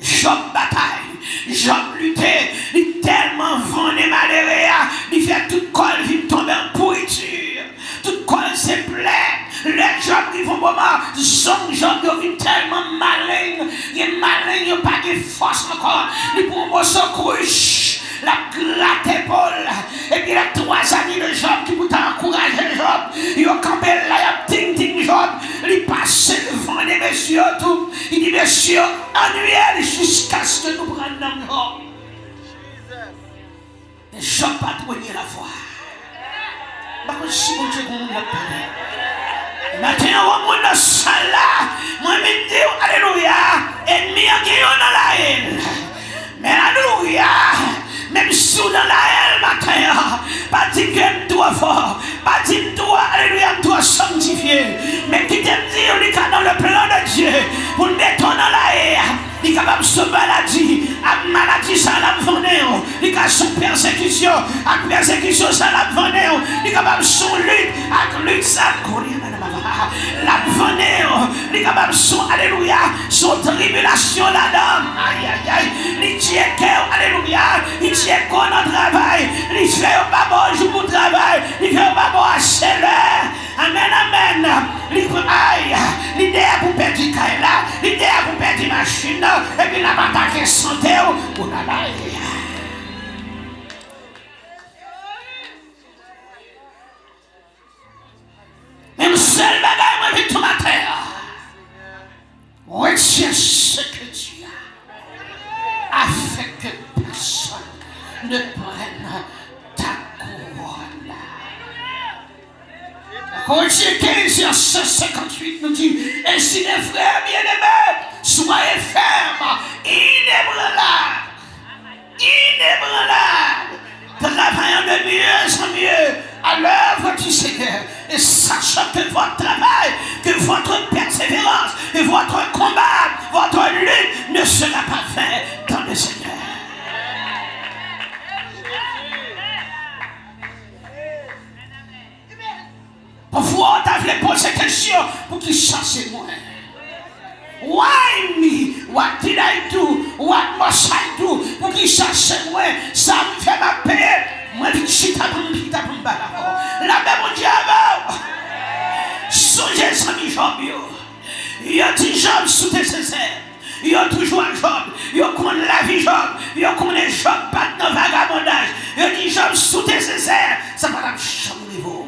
Job bataille, Job luttait, il tellement vendé malheureux, il fait tout col, il tombe en pourriture, tout col c'est plein. Les Job qui font moment, son Job devient tellement malin, il est malin, il n'a pas de force encore, il prend son cruche, la gratte épaule, et puis les 3 amis de Job qui vous encourager Job, il a campé là, il a ting Job, il passe le vent des messieurs tout, il dit messieurs, ennuyez jusqu'à ce que nous prenions Job. Et Job pas trouvé la foi. Par contre, si mon Dieu nous l'a parlé. Maintenant, on monte dans la salle là, moi je dis alléluia, ennemi en guillon dans la haine. Mais alléluia, même si dans la haine matin, pas dire que je dois fort, pas dire que alléluia, je dois sanctifier, mais qui t'aime dire, il est dans le plan de Dieu, pour le mettre dans la haine. Il est capable de se maladie, à maladie ça l'a venir, il est capable de son persécution, à persécution ça l'a venir, il est capable de son lutte, à lutte ça courir la venir, il est capable de son alléluia, son tribulation là-dedans, aïe aïe aïe, il tient cœur, alléluia, il tient quoi dans le travail, il fait pas bon jour pour travail, il fait pas bon à l'heure. Amen, amen. Aïe, l'idée est pour perdre du caille là, l'idée est pour perdre du machine, et puis la bataille santé ou la baille. Même seul bagaille, moi, vite tout matin. Retiens ce que tu as, afin que personne ne prenne ta couronne. Corinthiens 15, verset 58 nous dit, ainsi les frères bien-aimés, soyez fermes, inébranlables, travaillant de mieux en mieux à l'œuvre du Seigneur, et sachant que votre travail, que votre persévérance, que votre combat, votre lutte ne sera pas fait dans le Seigneur. Parfois, on t'a voulu poser cette question pour qu'il chasse moi. Why me? What did I do? What must I do? Pour qu'il chasse moi. Ça me fait ma paix. Moi, je suis ta bombe. La même diable. Songez ça, mi Job. Il y a des Job sous tes sincères. Il y a toujours un Job. Il y a qu'on la vie Job. Il y a qu'on est Job, pas de vagabondage. Il y a des Job sous tes sincères. Ça va la changer niveau.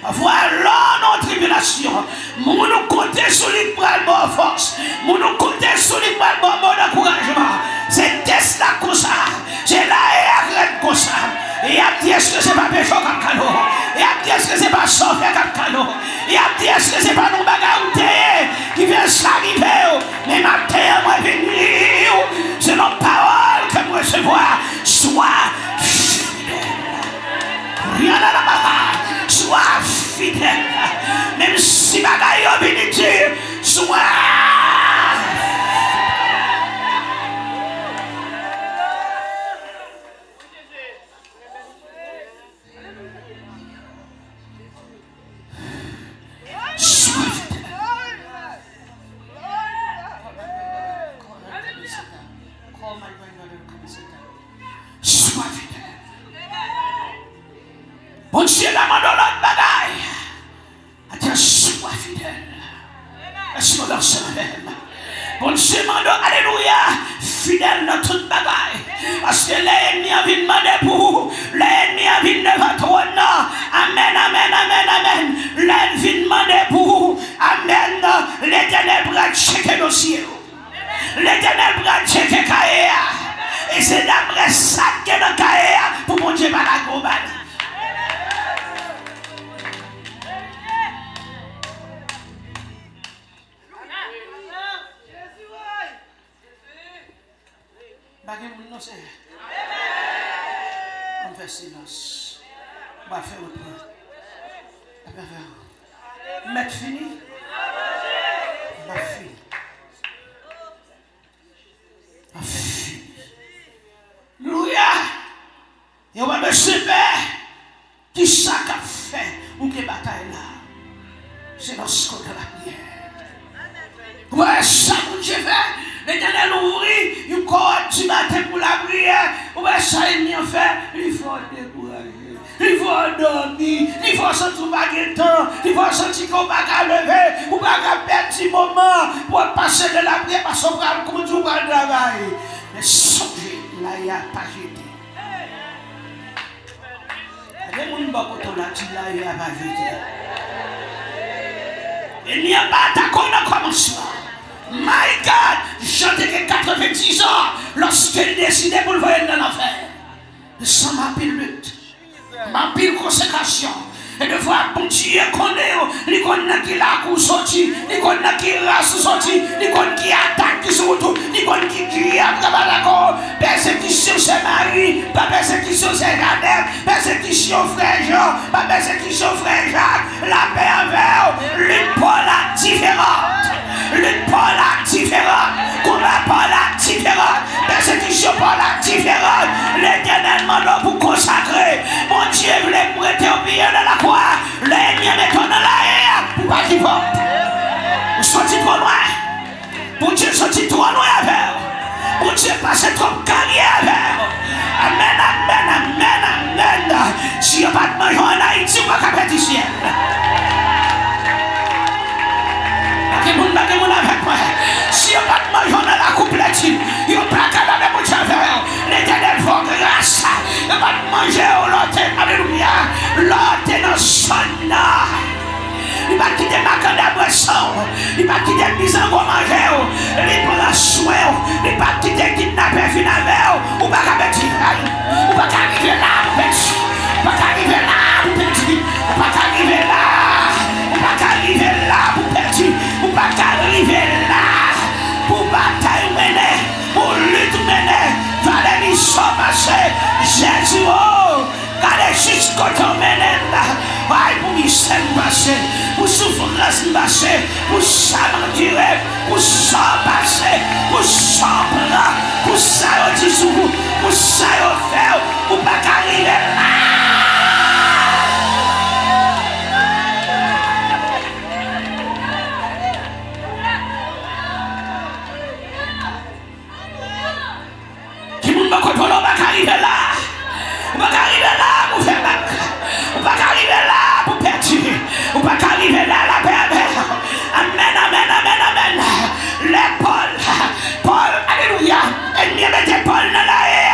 Voilà notre tribulation. Nous comptons sur les bras de force. Nous comptons sur les bras d'encouragement. C'est Tesla comme ça. C'est la haine comme ça. Et à dire est-ce que c'est pas péché comme cadeau. Et à dire est-ce que c'est pas sauvé comme cadeau. Et à dire est-ce que c'est pas nos bagages qui vient s'arriver. Mais ma terre, moi, venir. C'est notre parole que moi recevoir. Sois fidèle. Rien à la bataille. Sois fidèle, même si bagaille est bénédiction, sois fidèle. Sois fidèle. Bon Dieu, la main dans l'autre bagaille. Attends, sois fidèle. Est-ce que l'on se lève? Bon Dieu, alléluia, fidèle dans toute bagaille. Parce que l'ennemi a vu demander pour vous. L'ennemi a vu devant toi. Amen, amen, amen, amen. L'ennemi a demander pour vous. Amen. L'Éternel va checker le ciel. L'Éternel va checker Kaïa. Et c'est d'après ça que dans Kaïa pour mon Dieu, par la globale. On fait silence. On va faire autre chose. Mettre fini. On va finir. C'est lorsqu'on de la prière. Ouais, ça, mon Dieu fait. L'Éternel ouvrit, il corps du matin pour la prière. Ouais, ça, il m'y fait. Il faut décourager. Il faut dormir. Il faut sentir pas de temps. Il faut sentir qu'on va pas lever. On va pas perdre du moment pour passer de la prière parce qu'on va comme tout va travailler. Mais songez, là, il n'y a pas jeté. Il y a des gens qui ont dit là, il n'y a pas jeté. Il n'y a pas d'accord dans le commencement. My God, j'étais 90 ans lorsqu'il décidait pour le voyer dans l'enfer. Sans ma pile lutte, ma pile consécration. Et de voir bon Dieu connaît, il connaît qui la cour sorti, il connaît qui race sorti, il connaît qui attaque qui surtout, il connaît qui crie après d'accord. Persécution c'est Marie, pas persécution c'est Janelle, persécution frère Jean, pas persécution frère Jacques. La paix envers, lutte pour la différente, lutte pour la différente, combat pour la différente, persécution pour la différente. L'Éternel m'a pour consacrer, mon Dieu voulait prêter au milieu de la croix. L'ennemi est dans la haie pour pas qu'il porte. Vous sortez trop loin. Pour Dieu sorti trop loin avec. Pour Dieu passer trop carrière avec. Amen, amen, amen, amen. Si vous pas de manger en Haïti, vous ne pouvez pas faire ici. Si vous pas de manger dans la coupe latine, vous ne pouvez pas faire mon Dieu avec. L'Éternel faut grâce. Vous ne pouvez pas manger au loté. Alléluia. Loté dans son âme. Il va quitter ma canne à boisson. Il va quitter le mise en gros manger. Il prend soin. Il va quitter le kidnappé final. Ou pas qu'à petit. Ou pas qu'à arriver là, mon petit. Ou pas qu'à arriver là, mon petit. Ou pas qu'à arriver là. Ou pas qu'à arriver là, mon petit. Ou pas qu'à arriver là. Pour bataille mener. Pour lutte mener. Valérie soit passé. Jésus, oh. Allez jusqu'au temps mener là. Pour Michel passer, pour souffrance passer, pour ça m'endurer, pour ça passer, pour ça prendre, pour ça au-dessous, pour ça au faire, pour pas qu'arriver là. Qui m'a pas contrôlé, on va arriver là. On va arriver là pour faire mal. On va arriver là pour perdre. On va arriver là la paix. Amen, amen, amen, amen. Les Paul, alléluia. Ennemi mettez Paul dans la haie.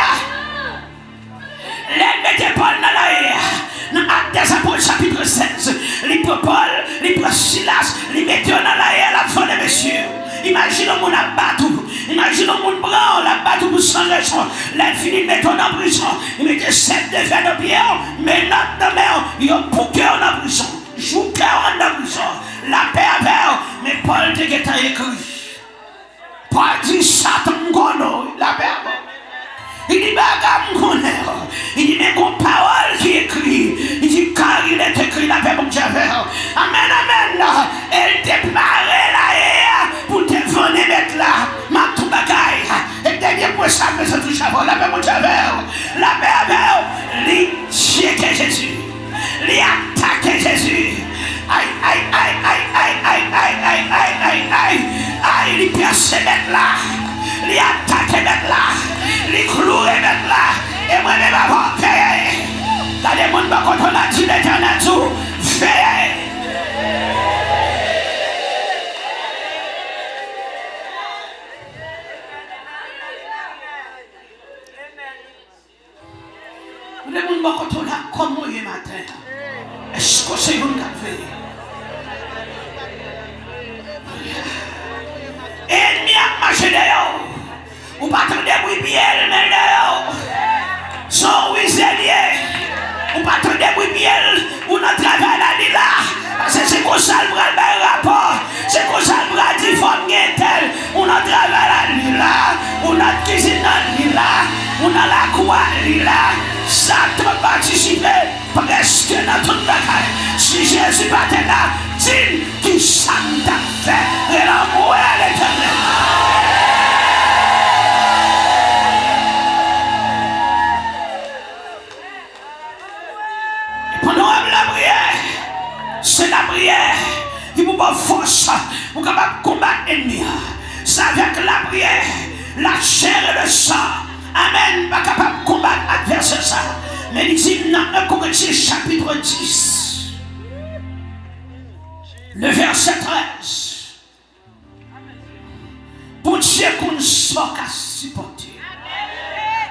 Les mettez Paul dans la haie. Dans Actes des Apôtres chapitre 16, les Paul, les Silas, les mettez dans la haie à la fin des messieurs. Imaginez mon abattu. Imaginez mon bras, la batte pour sans raison. L'infini met en prison. Il mettait 7 de fer de pierre, mais notre mère, il a bouqué en prison. Jouqué en prison. La paix avec, mais Paul te guetta écrit. Paul dit Satan m'gonne, la paix avec. Il dit bagam m'gonne. Il dit mais qu'on parole qui écrit. Il dit car il est écrit la paix mon Dieu. Amen, amen. Elle te paraît là pour te venir mettre là. Ma tout bagaille. Et dernier point ça me se touche à la paix mon Dieu. La paix avec. Lui checker Jésus. Lui attaquer Jésus. Aïe, aïe, aïe, aïe, aïe, aïe, aïe, aïe, aïe, aïe, aïe. Aïe, lui percer mettre là. Lui attaquer mettre là. Lui clouer mettre là. Et moi-même avant payer. Dans les mondes quand on a dit l'Éternel tout. Veillez. Les gens quand on a comme moi hier matin. Est-ce que c'est une café? Ennemi a marché dehors. Ou pas attendre bruit bien mais dehors. Son huiselier. Ou pas attendre bruit bien ou notre travail là là. Parce que c'est comme ça le bras le rapport. C'est comme ça le bras dit forme tel. On a travail là, on a cuisine là, on a la croix là. Satan participer presque dans toute bagaille. Si Jésus pas là, dis qui ça t'a fait et l'amour à l'Éternel. Et pendant la prière, c'est la prière. qui vous donne force pour capable combattre l'ennemi. C'est avec la prière, la chair et le sang. Amen. Pas capable de combattre l'adversaire ça. Mais il dit dans 1 Corinthiens chapitre 10, le verset 13. Pour Dieu qu'on ne soit qu'à supporter.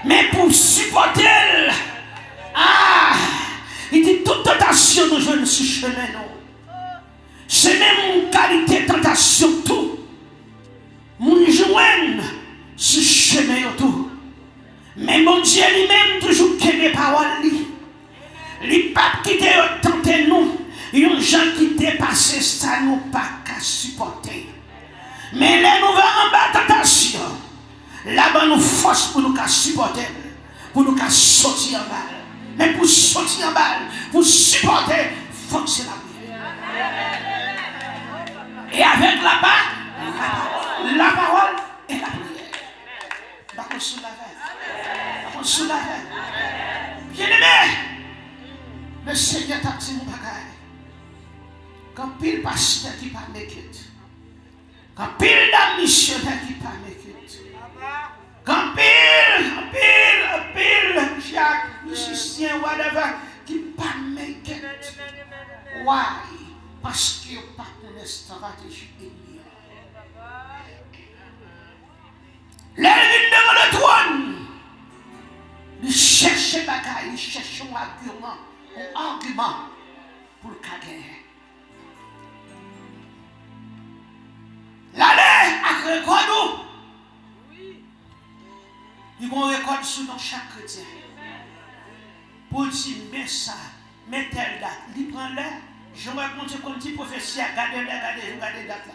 Mais pour supporter, il dit toute tentation nous jouons sur chemin. C'est même une qualité de tentation tout. Nous jouons sur chemin tout. Mais mon Dieu lui-même toujours qui mes paroles. Les papes qui te tenté nous. Les gens qui dépassent ça nous pas qu'à supporter. Mais là nous va en bas tentation. Là-bas nous force pour nous qu'à supporter. Pour nous qu'à sortir en bas. Mais pour sortir en bas, pour supporter, il faut que c'est la prière. Et avec la parole et la prière. Par contre, sous la veille. Par contre, sous la veille. Bien-aimé, le Seigneur t'a dit mon bagage. Quand pile pasteur qui parle de quitte. Quand pile d'un missionnaire qui parle de quitte. Quand pile, Jacques, musicien, whatever, qui parle de quitte. Why? Parce qu'il n'y a pas de stratégie ennemi. L'ennemi devant le trône. Il cherche des bagailles, il cherche un argument pour le gagner. L'aller à record. Il y a un record sur chaque chrétien. Pour dire, mais ça, mais telle date, il prend l'air. Je vais raconter comme petit prophétie, regardez la date là.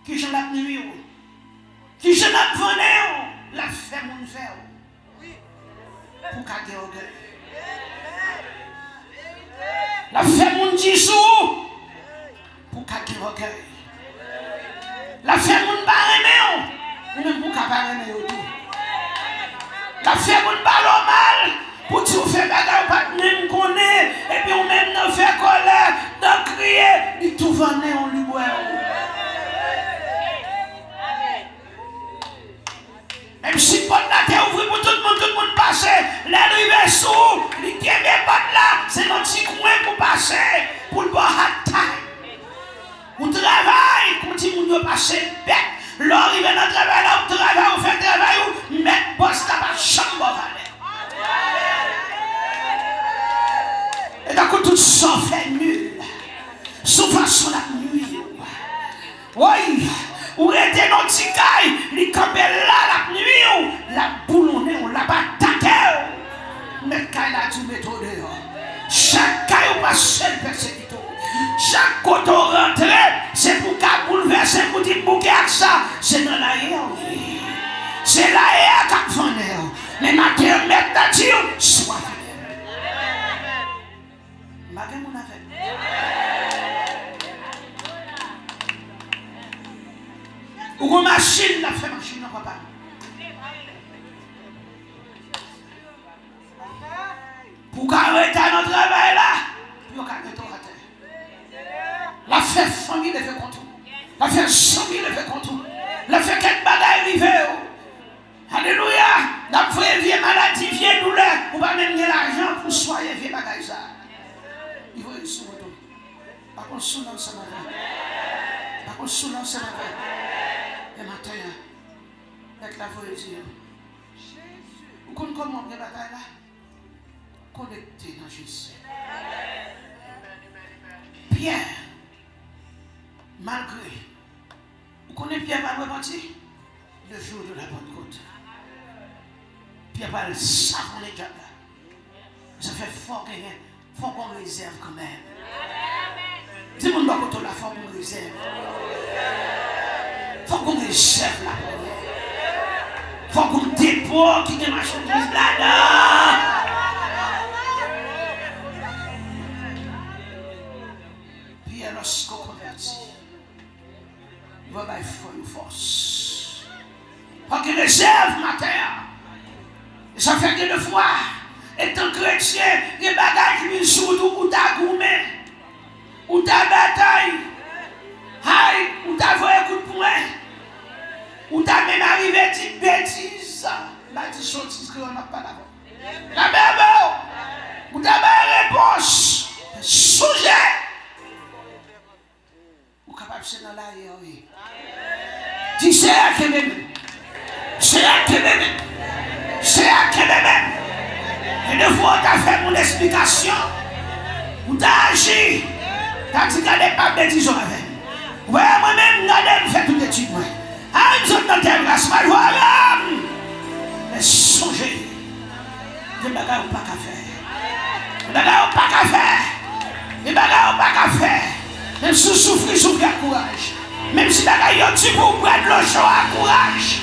Qui j'en ai nuit, qui j'en ai vendu, la fait mon verre. Pour qu'elle orgueil. La fait mon disou, pour qu'elle orgueil. La fait mon barremé, ou même pour qu'elle barremé. La fait mon ballon mal, pour que tu fais bagarre, pas même connaître, et puis on même ne fait colère, de crier, et tout venait, on lui boit. Même si la porte là, ouverte pour tout le monde passer, l'arrivée sous, les premières portes là, c'est notre petit coin pour passer, pour le boire hard time. On travaille, comme si on doit passer bête. L'arrivée dans le travail là, on travaille, on fait le travail, on met le boss là, pas chambre. Et d'un coup, tout ça fait nul. Sous façon la nuit. Oui. Ou était dans le petit caille, les campés là, la nuit, la boulonnée, on la bataille. Mais caille là, tu mets trop dehors. Chaque caille, on va seul persécuteur. Chaque côté rentré, c'est pour qu'à bouleverser, pour dire bouquet avec ça. C'est dans l'air, oui. C'est l'air qui fait l'air. Mais ma terre, mettre la tire, soit fidèle. Malgré mon affaire. Ou une machine, la fait machine, non, papa. Pour arrêter notre travail là, pour arrêter notre terre. La fait famille, le fait contre. La fait 100 000, le fait contre. La fait quelques bagailles arrivées. Alléluia. La fait vieille maladie, vieille douleur. Ou pas même l'argent pour soigner vieille bagaille ça. Il faut être sous le dos. Par contre, sous l'homme, ça m'a fait. Par contre, sous l'homme, ça m'a fait. Et matin, avec la poésie, vous comprenez comment on a bataille là? Connecté dans Jésus. Pierre, malgré, vous connaissez Pierre va repartir le jour de la Pentecôte. Pierre va le savonner déjà là. Ça fait fort qu'on réserve quand même. Dis-moi quand on la faut qu'on réserve. Faut qu'on réserve la prière. Faut qu'on dépose qui est marchandise là-dedans. Puis lorsqu'on convertit, il va avoir une force. Faut qu'on réserve ma terre. Et ça fait que deux fois, Étant chrétien, les bagages lui surtout ou ta gourmet, ou ta bataille, aïe, ou ta voie coup de poing, ou ta même arrivé à dire bêtise. Là, tu sottise que on n'a pas d'abord. La même, ou ta même réponse, sujet. Ou capable de dans l'arrière, oui. Dis c'est à qui même. C'est à qui même. C'est à qui même. Et de fois, tu as fait mon explication, ou tu as agi, tu as dit qu'il n'y a pas de bêtises avec. Ouais, moi-même, je fais tout étude. Ah, nous sommes dans tes grâces, ma joie. Mais songez, des bagages ou pas qu'à faire. Des bagages ou pas qu'à faire. Des bagages ou pas qu'à faire. Même si vous souffrez, souffrez à courage. Même si bagages sont tu pour prendre le chaud à courage.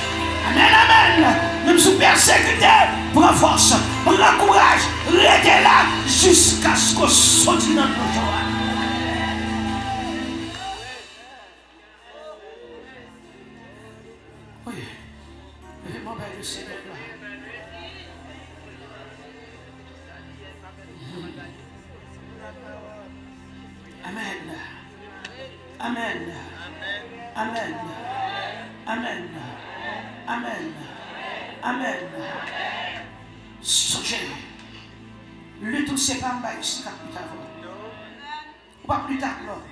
Amen, amen. Même si vous persécutez, prends force, prends courage, restez là jusqu'à ce qu'on sorte dans le jour. Oui, je m'appelle le Seigneur là. Amen. Amen. Amen. Amen. Amen. Amen. Songez. Le tout c'est pas un bail ici plus tard. Ou pas plus tard l'homme.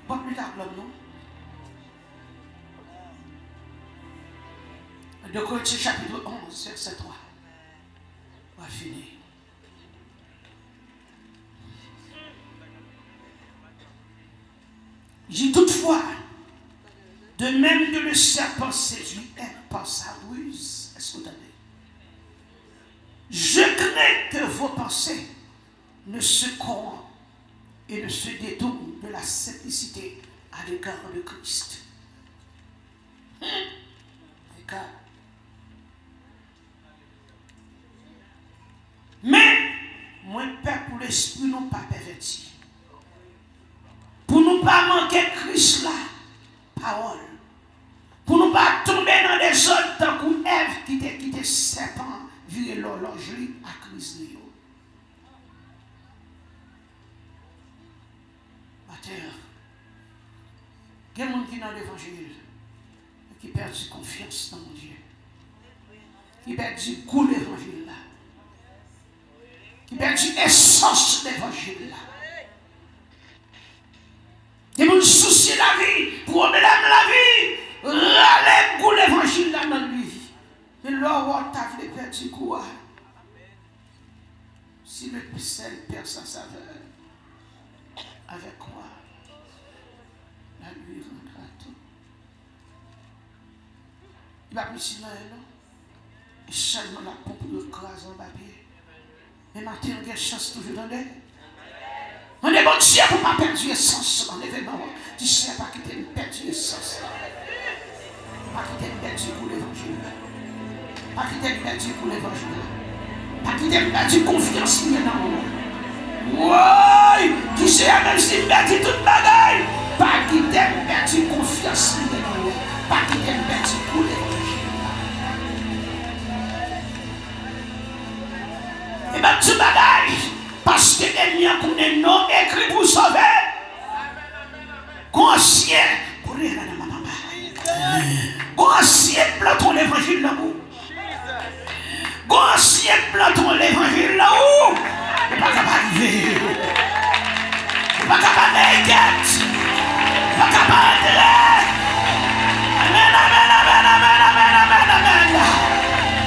Pas plus tard l'homme, non? De Corinthiens chapitre 11, verset 3. On va finir. J'ai toutefois, de même que le serpent séduit par sa ruse, est-ce que vous entendez? Je crains que vos pensées ne se corrompent et ne se détournent de la simplicité à l'égard de Christ. Mais, moi, Père, pour l'esprit, non pas perverti. Pour ne pas manquer Christ là, parole. Pour ne pas tomber dans des autres tant que Ève qui était serpent, virer l'horlogerie à Christ. Matin, il y a des gens qui dans l'évangile qui perdent confiance dans mon Dieu. Qui perdent le goût de l'évangile là. Qui perdent l'essence de l'évangile là. Et mon souci la vie, problème la vie, râler pour l'évangile là dans lui. Et l'or t'a fait perdre quoi? Si le sel perd sa saveur, avec quoi? La lui rendra tout. Il va plus si non. Et seulement la pompe de crase en papier. Mais matin, on a chance toujours dans l'air. On est bon Dieu pour ne pas perdre l'essence dans l'événement. Tu sais pas quitter une perdre l'essence. Pas quitter une perdre pour l'évangile. Pas quitter une perdre pour l'évangile. Pas quitter une perdre confiance dans moi. Oui, tu sais même si tu perds toute bagaille. Pas quitter une perdre confiance dans moi. Pas quitter une perdre pour l'évangile. Et bien tu bagaille. Parce que l'ennemi a un nom écrit pour sauver. Conscient pour rien à ma maman. Conscient plantons l'évangile là-haut. Conscient plantons l'évangile là-haut. Il n'est pas capable d'arriver. Il n'est pas capable d'inquiéter. Il n'est pas capable d'entrer. Amen, amen, amen, amen, amen, amen, amen.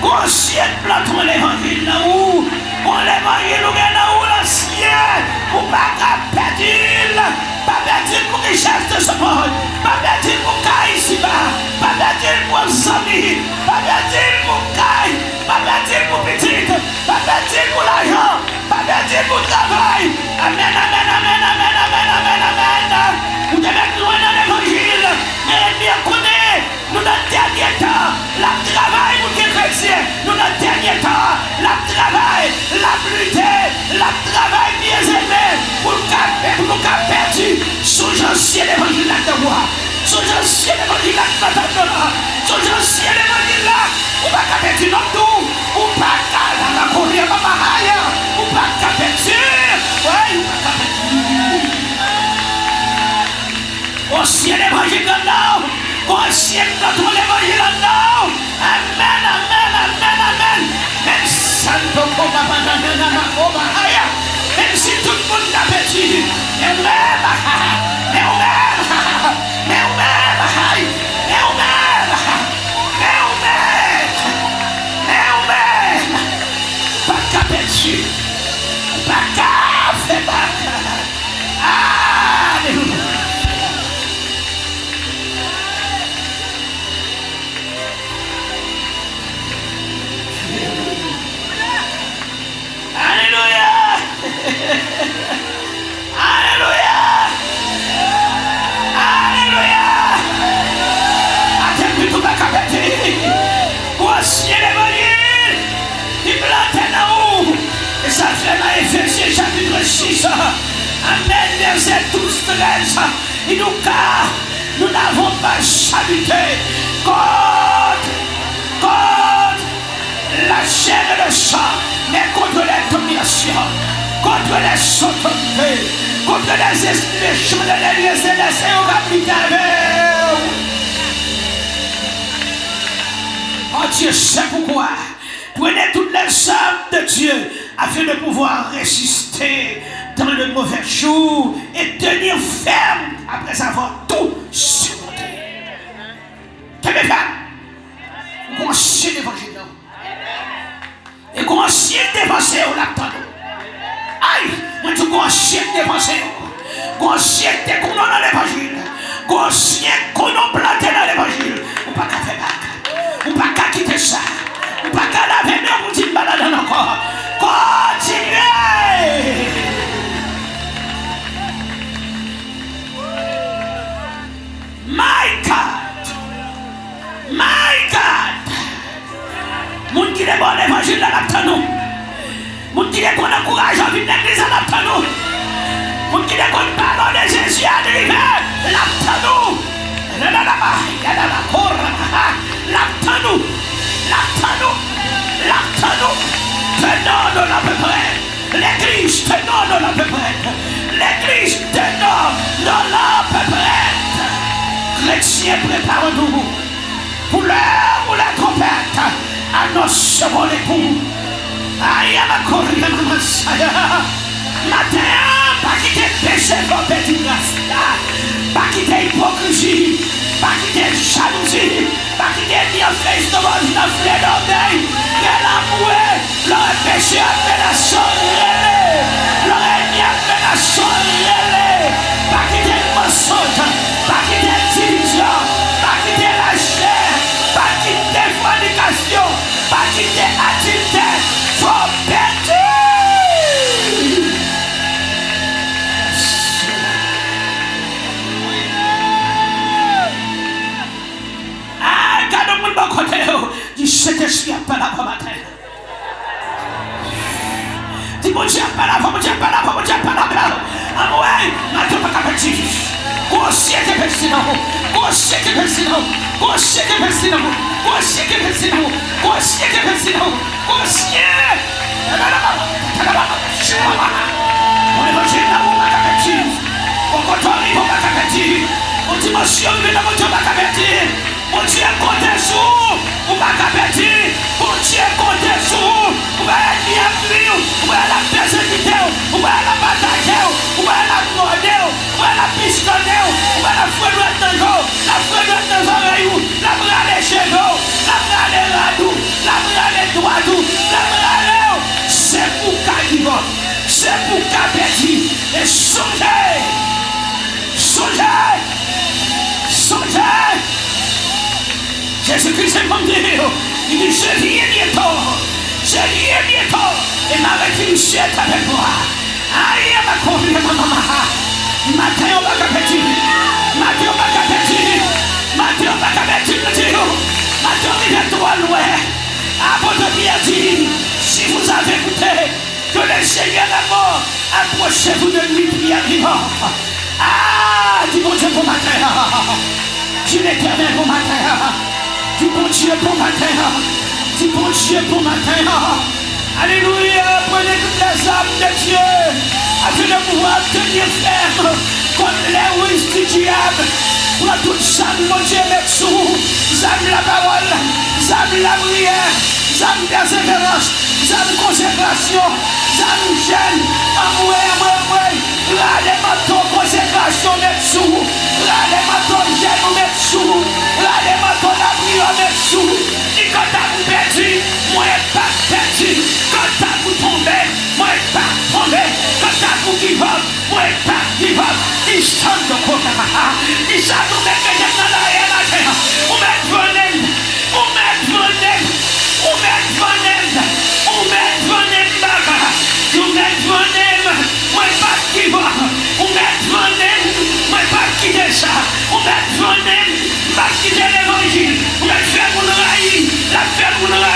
Conscient plantons l'évangile là-haut. On l'évangile ou bien là où l'ancien, ou pas perdre, pas perdre pour richesse de ce monde, pas perdre pour caille ici-bas, pas perdre pour famille, pas perdre pour caille, pas perdre pour petite, pas perdre pour l'argent, pas perdre pour travail. Amen, amen, amen, amen, amen, amen, amen. Vous devez être loin dans l'évangile, mais bien connaît, nous dans le dernier temps, la travail pour les chrétiens, nous dans le dernier temps, la travail, la lutte, la travail bien aimé, pour nous perdre, sous l'ancien évangile là de moi, sous l'ancien évangile là de ma tante, sous l'ancien évangile là, on va perdre ancien évangile, il plantait dans nous. Et ça fait dans Éphésiens chapitre 6. Amen, verset 12-13. Il nous car nous n'avons pas chavité contre la chair et le sang, mais contre les dominations, contre les autorités, contre les esprits méchants de l'église céleste au capital. Oh Dieu, c'est pourquoi prenez toutes les armes de Dieu afin de pouvoir résister dans le mauvais jour et tenir ferme après avoir tout supporté. Quel est le conseil d'évangile? Et conseil d'évangile au lapin. Aïe, moi tu conseil d'évangile. Conseil de qu'on dans l'évangile. Conseil qu'on a planté dans l'évangile. On pas qu'à faire bac. On pas qu'à quitter ça. On pas qu'à laver mais on dit malade encore. Continuez. My God! My God! Moun qui est bon l'évangile dans la tanou. Moun qui est bon encourage à vivre l'église dans la tanou. Moun qui est bon parole de Jésus à dériver la tanou. La tanou. Tenons de la peu près. L'église tenons de la peu près. L'église tenons de la peu près. Chrétiens, préparons-nous pour l'heure où la trompette annonceront l'époux. Aïe, ma corrie, ma massaya. Matin, pas quitter péché, pas petit grâce. Pas quitter hypocrisie. Pas quitter jalousie. Pas quitter bienfaisance de votre fleur d'orgueil. Mais l'amour, leur péché appellation relais. Leur ennemi appellation relais. Pas quitter le mensonge. Pas quitter la division. Pas quitter la chair. Pas quitter la fornication. Pas quitter l'adultère. Faut perdre. Dis Saint-Esprit appelle avant matin. Dis mon Dieu appelle avant, mon Dieu appelle avant, mon Dieu appelle avant. Ah ouais, maintenant pas qu'à petit. Conseil de persinon, conseil de persinon, conseil de persinon, conseil de persinon, conseil de persinon, conseil. On évangile là, on va qu'à petit. On continue, on va qu'à petit. On dimension, on va qu'à petit. Mon Dieu compte sur vous, on va capter. Mon Dieu compte sur vous, on va être bien, on va la persécuter, on va la batailler, on va la morder, on va la pistonner, on va la fouetter dans le dos, la fouetter dans les oreilles, la brûler les cheveux, la brûler les radous, la brûler les doigts, la brûler. C'est pour Kadivo, c'est pour Kabeti. Et songez, songez, songez. Jésus-Christ est mon Dieu. Il dit, je viens bientôt. Je viens bientôt. Et ma rétribution est avec moi. Aïe, ma convie, ma maman. Matin, on va capter. Matin, on va capter. Matin, on va capter. Matin, on vient droit loin. Apôtre Pierre dit, si vous avez écouté que le Seigneur est mort, approchez-vous de lui, prière vivante. Ah, dis mon Dieu pour matin. Dis l'Éternel pour matin. Dis bon Dieu pour matin. Dis bon Dieu pour matin. Alléluia. Prenez toutes les armes de Dieu afin de pouvoir tenir ferme contre les ruses du diable. Prends toute charme, mon Dieu, mettre sous vous. Zame la parole, zame la prière, zame persévérance, zame consécration, zame jeûne. Là, les manteaux consécration mettre sous vous. Là, les manteaux jeûne mettre sous vous. Là, les manteaux la prière mettre sous vous. Et quand vous perdu, moi pas perdu. Quand vous tombez, moi pas tombé. Quand vous give up, moi pas give up. Il chante de quoi? Il chante de mettre les gens dans la réalité. On met venez, on met venez, on met venez, on met venez, on met venez. Moi pas give up, on met venez, moi pas quitter ça. On met venez, pas quitter l'évangile. On met faire mon raï, la faire mon raï.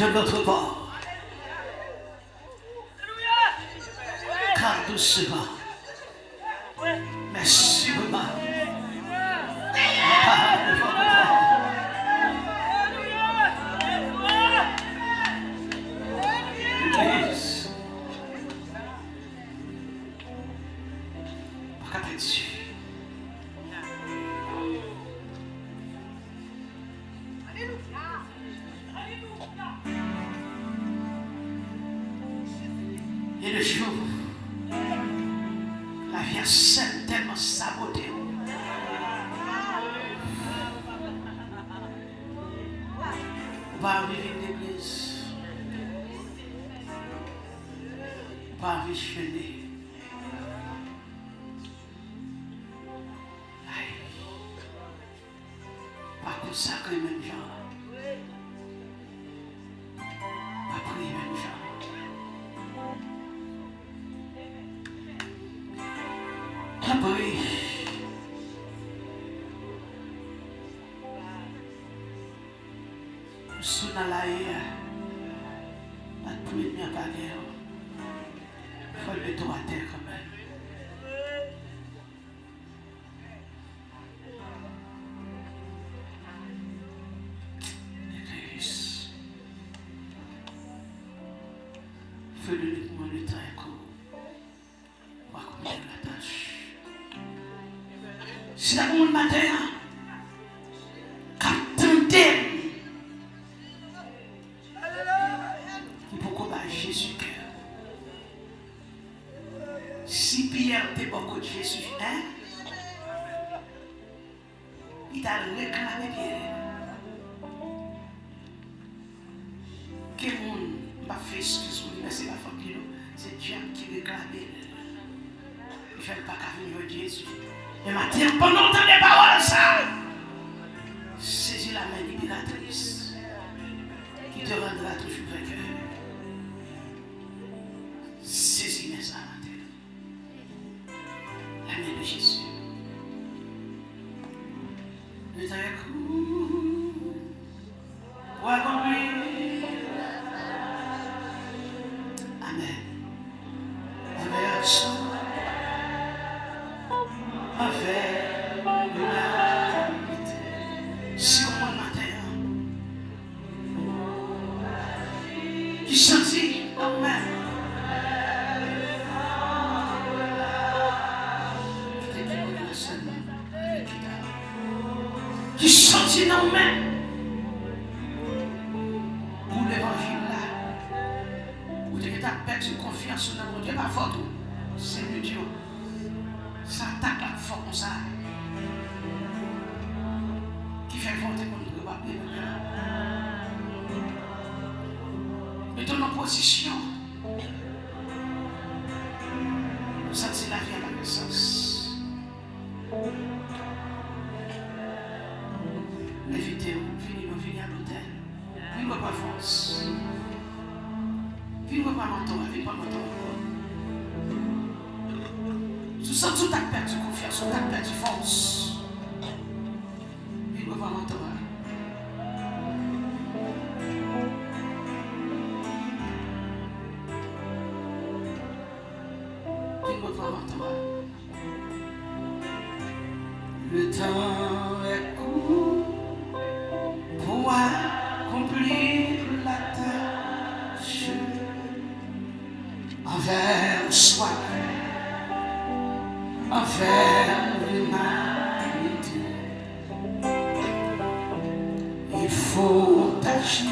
de notre bord. Car doucement, mais sûrement, l'Église, pas qu'à dessus. Et le jour, la vie a certainement saboté. On va arriver à l'église. On va arriver chez nous. Pas consacrer même gens. Pas prier même gens. Après, sous la pluie de la guerre, il faut le mettre à terre quand même. L'église, il faut le mettre à terre. On va accomplir la tâche. Si la monde matin, qu'attendez, il faut qu'on va Jésus cœur. Si Pierre était beaucoup de Jésus, hein? Il t'a réclamé Pierre. Quel monde m'a fait excuse moi, mais c'est la faute de nous. C'est Dieu qui réclame. Il ne fait pas qu'à venir Jésus. Et maintenant, pendant tant de paroles, ça, saisis la main libératrice qui te rendra toujours vainqueur. Saisis ça matin. La main de Jésus. Le temps est court pour accomplir. Amen. Avec son, avec l'humanité. Si au moins matin, qui sentit, amen. Qui sentit dans main pour l'évangile là. Ou tu as perdu confiance dans mon Dieu, pas fort. C'est le Dieu. Ça attaque la force comme ça. Qui fait voter pour nous rebattre. Mettons en position. Nous sentir la vie à la naissance. Invitez-vous, venez à l'hôtel. Venez pas France. Venez pas mentor, venez pas mentor. Tout ça, tout a perdu confiance, tout a perdu force. Venez pas mentor. Venez pas mentor. Le temps est court pour accomplir la tâche envers soi, envers l'humanité. Il faut agir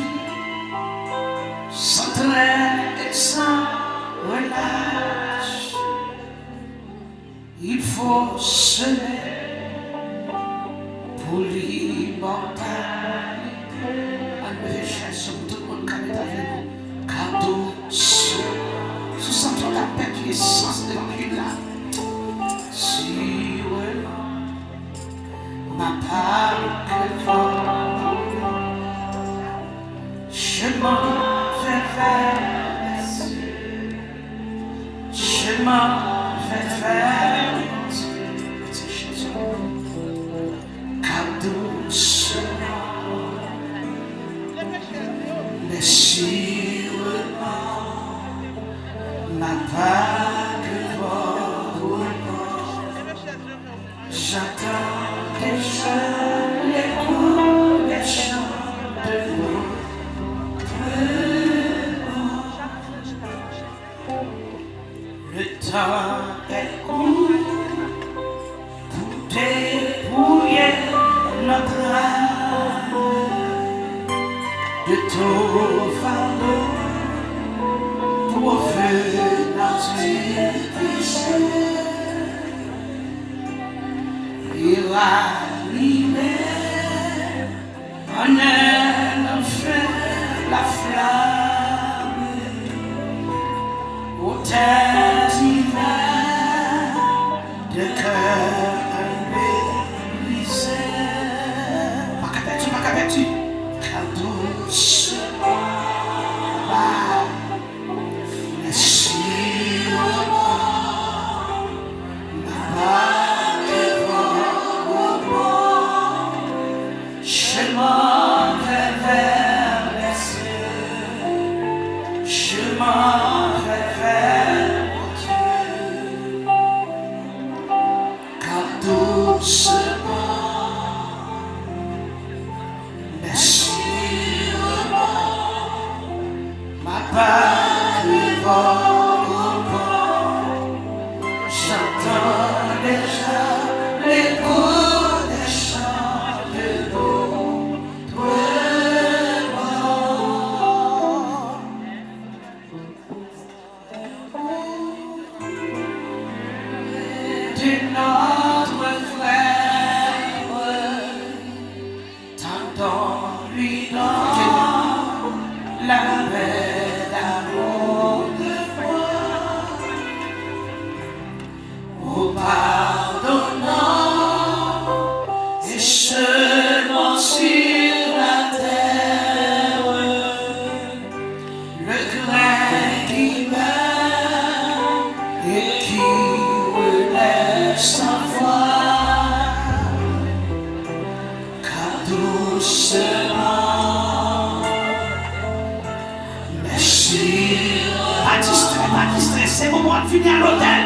sans traîne et sans relâche. Il faut semer pour l'immortalité. On me fait chercher pour tout le monde qui est avec nous. Cadeau, sous ça, tout a perdu l'essence de l'évangile là. Si vraiment ma part que je m'en vais vers les cieux. Je m'en vais vers les cieux. Petit Jésus. Doucement, mais sûrement, ma vague vole. J'entends déjà l'écho des chants de l'eau. Le temps est court pour débrouiller notre âme de tout fardeau pour faire notre péché. Il rallumer en un feu la flamme au terre divin de cœur. Tu cadeau mais sûrement ma vague vole. Je m'en vais vers les cieux. Je m'en vais vers Dieu. Cadeau j'entends déjà l'écho doucement. Merci. Pas distrait, c'est le moment de finir à l'hôtel.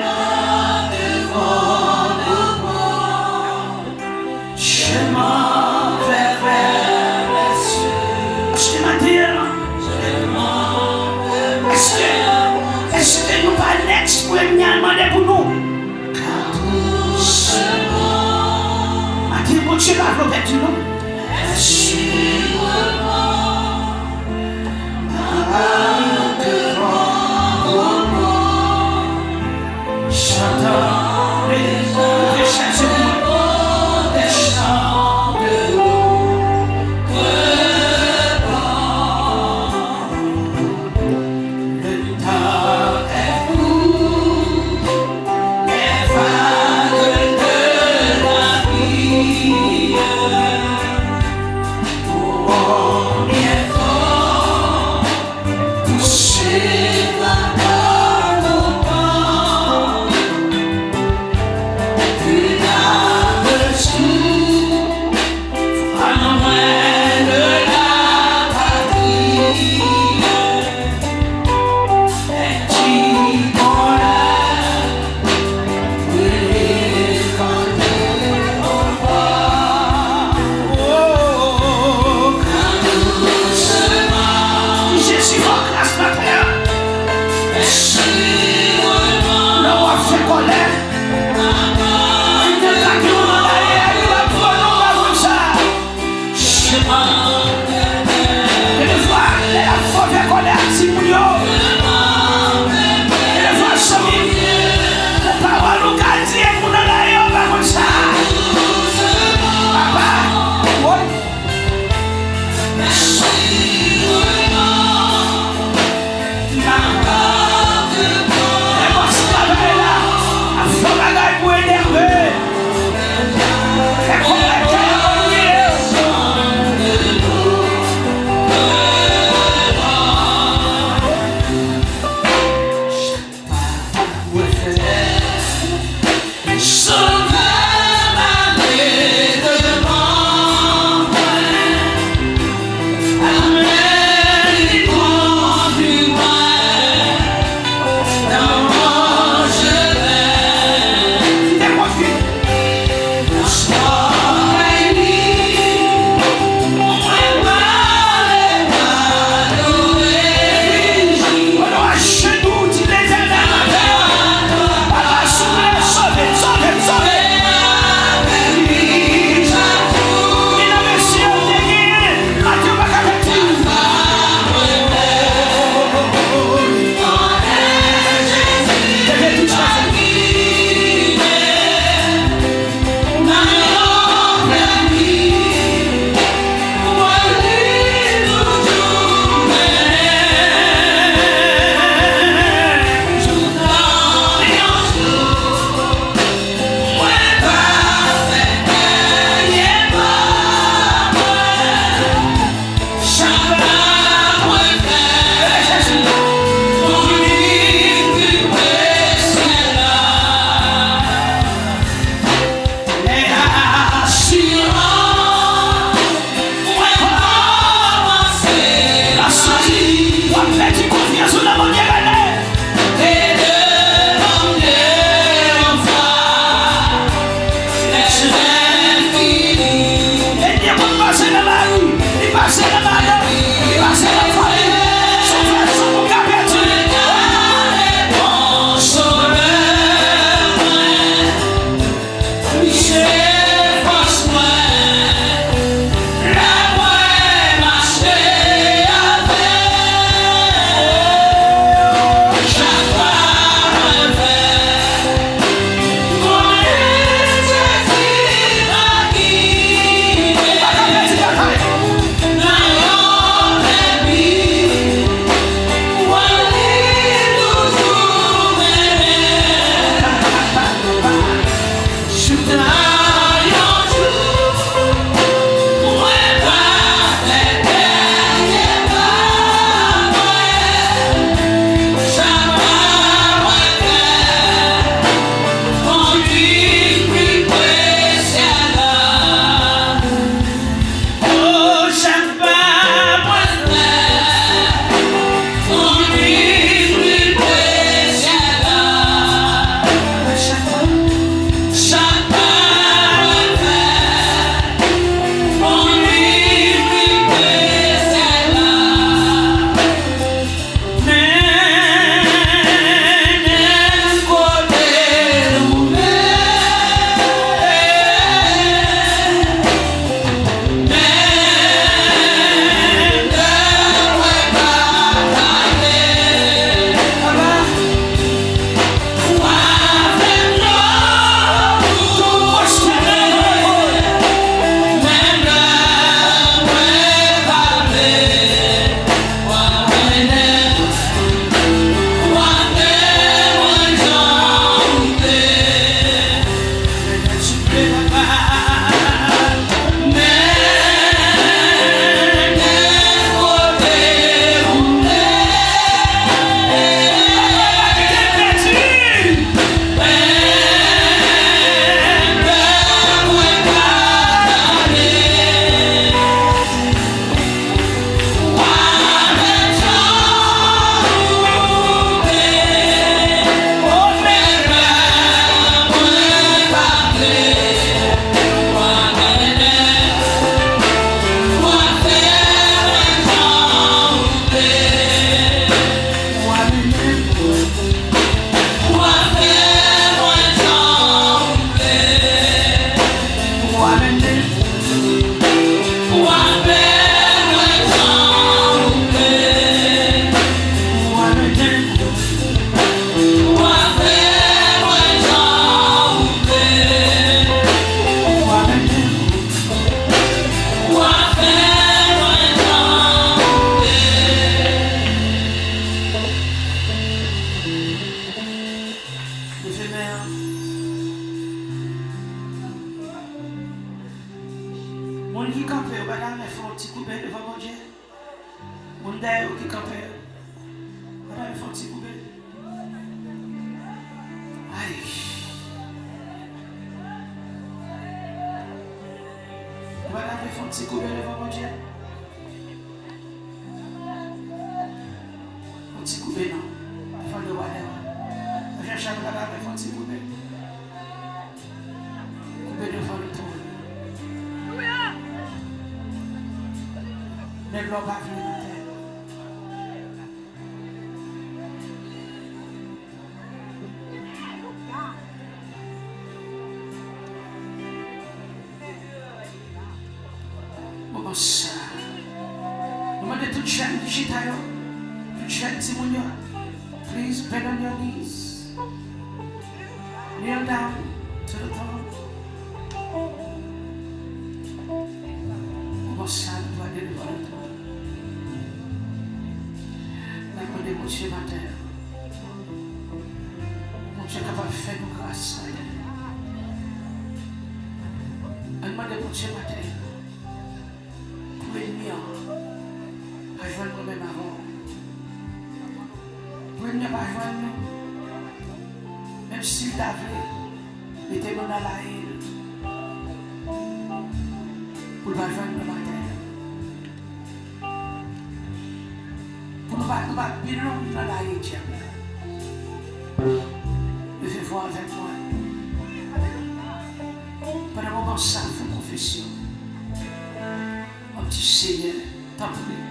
Je m'en vais vers les cieux. Je t'ai dit, est-ce que nous pas next pour demander pour nous? Car doucement. Matin, bon Dieu va l'hôtel du nom. Shoot Mon qui campe, madame, il faut un petit coup devant mon Dieu. Mon d'ailleurs qui campe, madame, il faut un petit coup. Aïe. Madame, il faut un petit coup devant mon Dieu. Un petit coup, non. Il faut le voir. Je cherche madame, il faut un petit coup. Coupé devant le trône. Les blancs pas venus dans terre. Comment ça? Demandez toute chaîne digitale, toute chaîne Timonia. Please bend on your knees. Kneel down to the throne. Comment ça nous doit aller devant le trône? Demandez mon Dieu matin. Mon Dieu capable de faire nos grâces matin. Demandez mon Dieu matin. Pour ennemi, à joindre nous-mêmes avant. Pour ennemi, à joindre nous. Même si David était dans la haine. Pour ne pas joindre nous matin. Pour ne pas bilan dans la haine. Je vais voir avec moi. Pendant un moment, ça, il faut confession. Un petit Seigneur, t'en prie.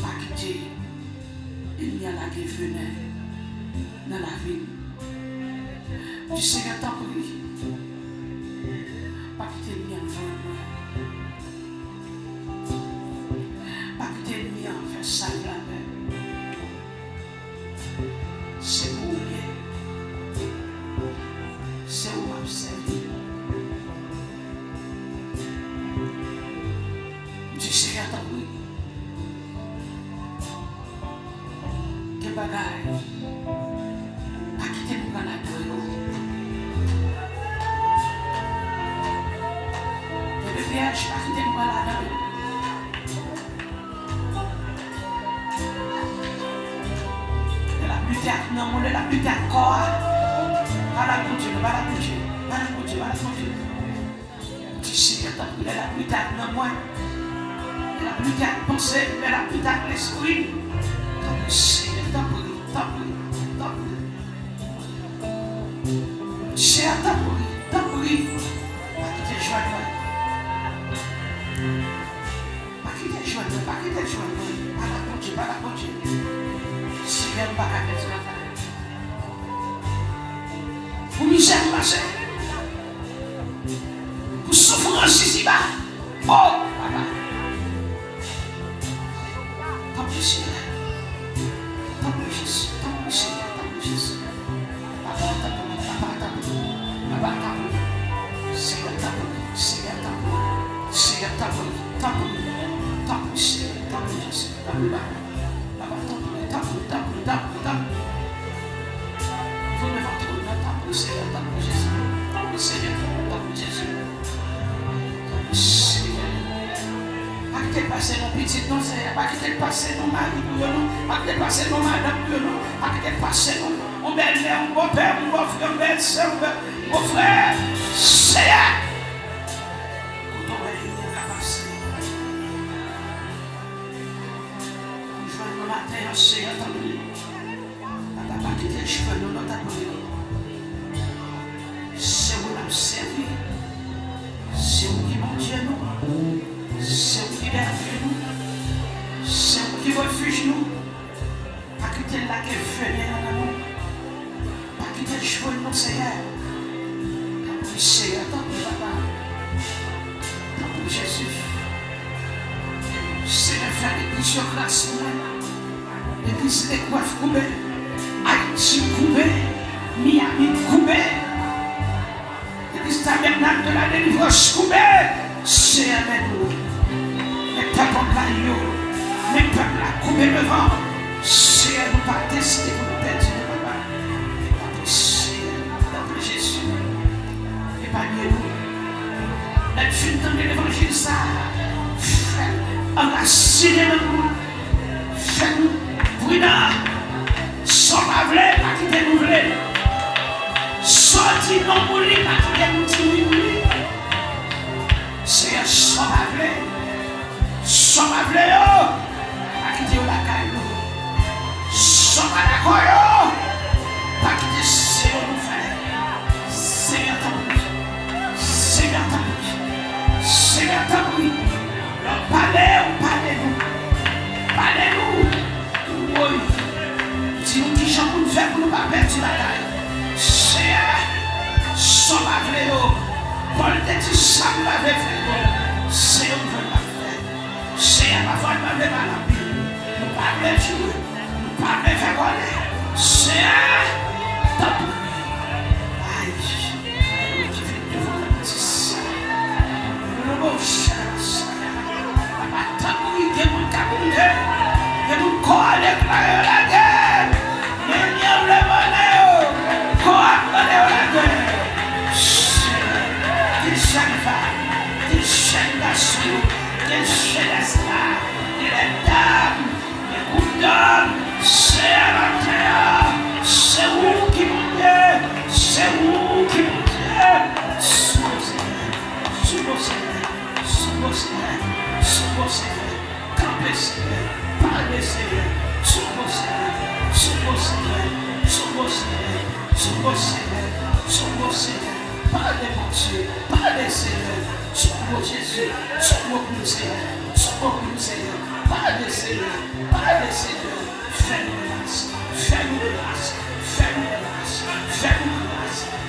Pas quitter. Il y a là qui venait dans la vie. Du Seigneur, t'en prie. Pas quitter le mien en pas quitter le mien en faire ça de la même. C'est pour bien. C'est où m'observer. Du Seigneur, t'en prie. Quel bagage. Pas quitter le mien là. Je ne sais pas qui t'aime pas là-dedans. De la pluie non, de la pluie d'accord. Pas la continuer, pas la continuer, pas la continuer, pas la continuer. Tu sais, de la pluie non, moi. De la pluie pensée, de la pluie l'esprit. C'est t'en prie, t'en prie, t'en prie. C'est t'en prie, t'en prie. Pas quitter le choix de moi. Pas quitter le choix de moi, pas quitter le choix de moi. Pas la continuer, pas la continuer. Si même pas qu'à faire ça. Pour misère passée. Pour souffrance ici-bas. Oh, papa. Tant pis, Seigneur. Tant pis, Jésus. Tant pis, Seigneur. Tant pis, Jésus. Papa, tant pis. Papa, tant pis. Papa, tant pis. Seigneur, tant pis. Seigneur, tant pis. Seigneur, tant pis. Tant pis. Tant pis, Seigneur. Tant pis, Jésus. Tant pis, Papa. Papa, tant pis. Tant pis, tant pis, tant pis, tant pis. Vous ne m'entendez pas. Tant pis, Seigneur. Tant pis, Jésus. Tant pis, Seigneur. Tant pis, Jésus. Pas que t'es passé mon petit non, Seigneur. Pas que t'es passé mon mari pour nous. Pas que t'es passé mon madame pour nous. Pas que t'es passé mon belle-mère, mon beau-père, mon beau-frère, mon belle-sœur, mon frère. Seigneur. Quand on va y passer. Je vais me matin, Seigneur, t'as pris. T'as pas quitté les cheveux, non, t'as pris. C'est où l'âme servi. C'est où qui mange nous. C'est où qui berge nous. C'est où qui refuge nous. Pas quitter la qui venait dans nous. Pas quitter le cheveu de nos Seigneur. Tant pis Seigneur, tant pis Papa. Tant pis Jésus. Seigneur, faire l'église sur classe moi. L'église des coiffes coupées. Haïti coupée. Miami coupée. L'église tabernacle de la délivrance coupée. C'est avec nous. Les peuples en l'agneau. Les peuples à couper le vent. C'est à nous pas décider pour nous perdre, papa. C'est à Jésus. Épargnez-nous. Elle finit dans l'évangile ça. Enraciné dans nous. Fais-nous brûlant. Sans pas vouloir, pas quitter nous vouloir. Sorti non pour lui, pas quitter nous diminuer. C'est sans pas vouloir. Sans pas vouloir, pas quitter la caille. Sans pas d'accord, pas quitter ce que nous faisons. C'est un temps. C'est un temps. C'est un temps. Parlez-nous. Oui. Dis-nous qui j'en peux faire pour nous pas perdre la taille. C'est sans la vélo. Paul te dit ça nous l'avait fait. C'est on veut la faire. C'est à ma foi de la vie. Nous parlons de Dieu. Nous parlons de faire connaître. C'est top. Aïe. Qui vient de vous la petite ça. Le beau chat. Il y a mon corps à l'éclair la guerre. Il y a le bonheur. Corps à la guerre. Des jeunes femmes, des jeunes garçons, des jeunes esclaves, des dames, des groupes d'hommes. C'est à la terre. C'est où qui monte. C'est où qui monte. Sous vos Seigneur. Campez Seigneur, parlez Seigneur, sous vos Seigneur, parlez mon Dieu, parlez Seigneur, sous vos Jésus, sous vos Seigneur, parlez Seigneur, fais-nous grâce,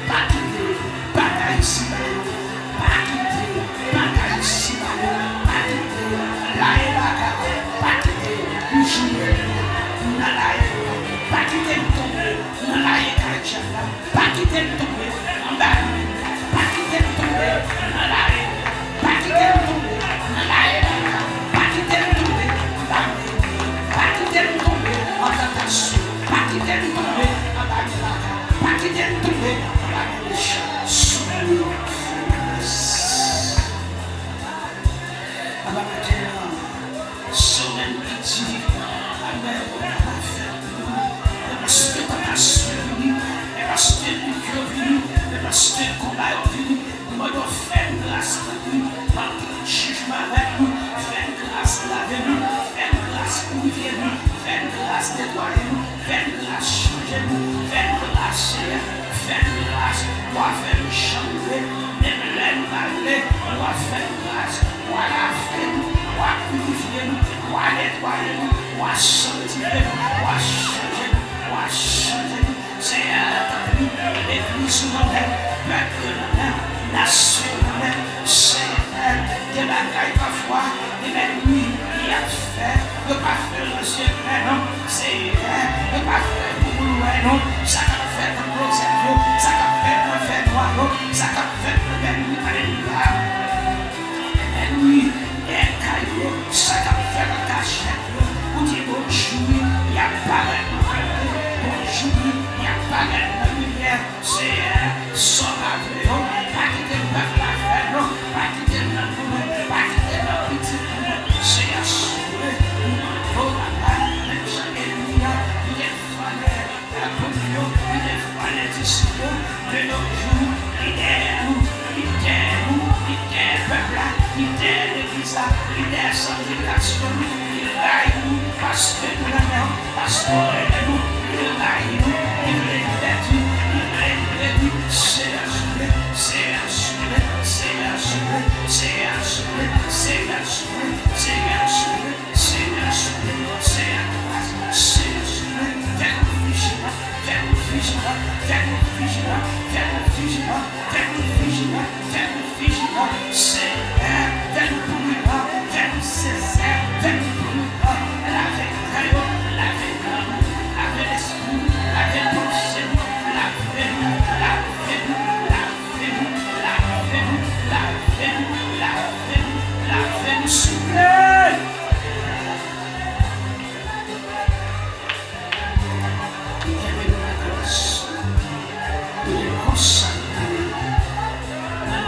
pas quitter ici,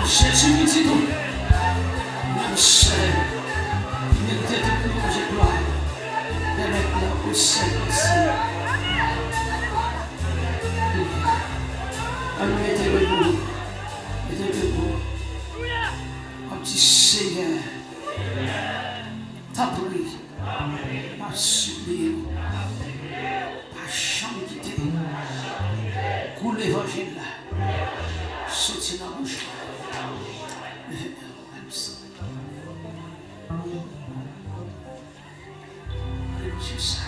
Jésus dit tout. seul. Méritez de louange et gloire. Et maintenant au ciel aussi. Alors mettez debout. Mettez debout. Comme petit Seigneur. T'as pris. M'a supplié. Pas jamais quitté. Coule l'évangile là. Sorti dans la bouche. C'est ça.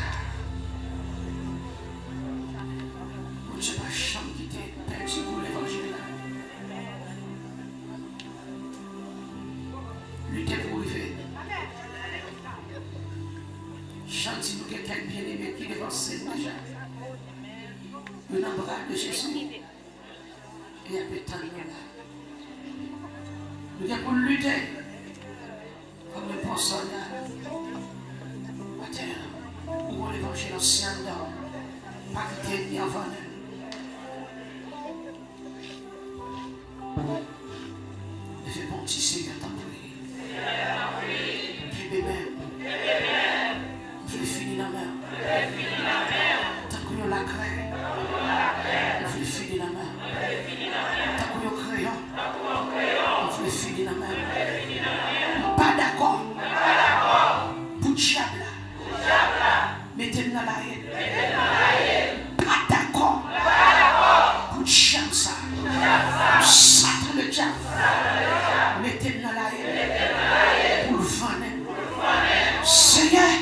Mon Dieu, ma chambre qui était perdue pour l'évangile là. Lutter pour arriver. Gentil, nous quelqu'un bien aimé qui dévance déjà. Nous dans le bras de Jésus. Et il y a peu de temps là. Nous sommes pour lutter. Comme le bon soldat. Ou l'évangile ancien dedans, pas quitter ni avant. Et fais bon petit Seigneur, t'en prie. Puis bébé, je l'ai fini dans la mer. Tant qu'on a la craie, je l'ai fini dans la mer. Tant qu'on a le crayon, je l'ai fini dans la mer. Pas d'accord. Pour diable. Mettez-le dans la haine. Pas d'accord. Pour chant ça. Satan le diable. Mettez-le dans la haine. Pour le vendre. Seigneur.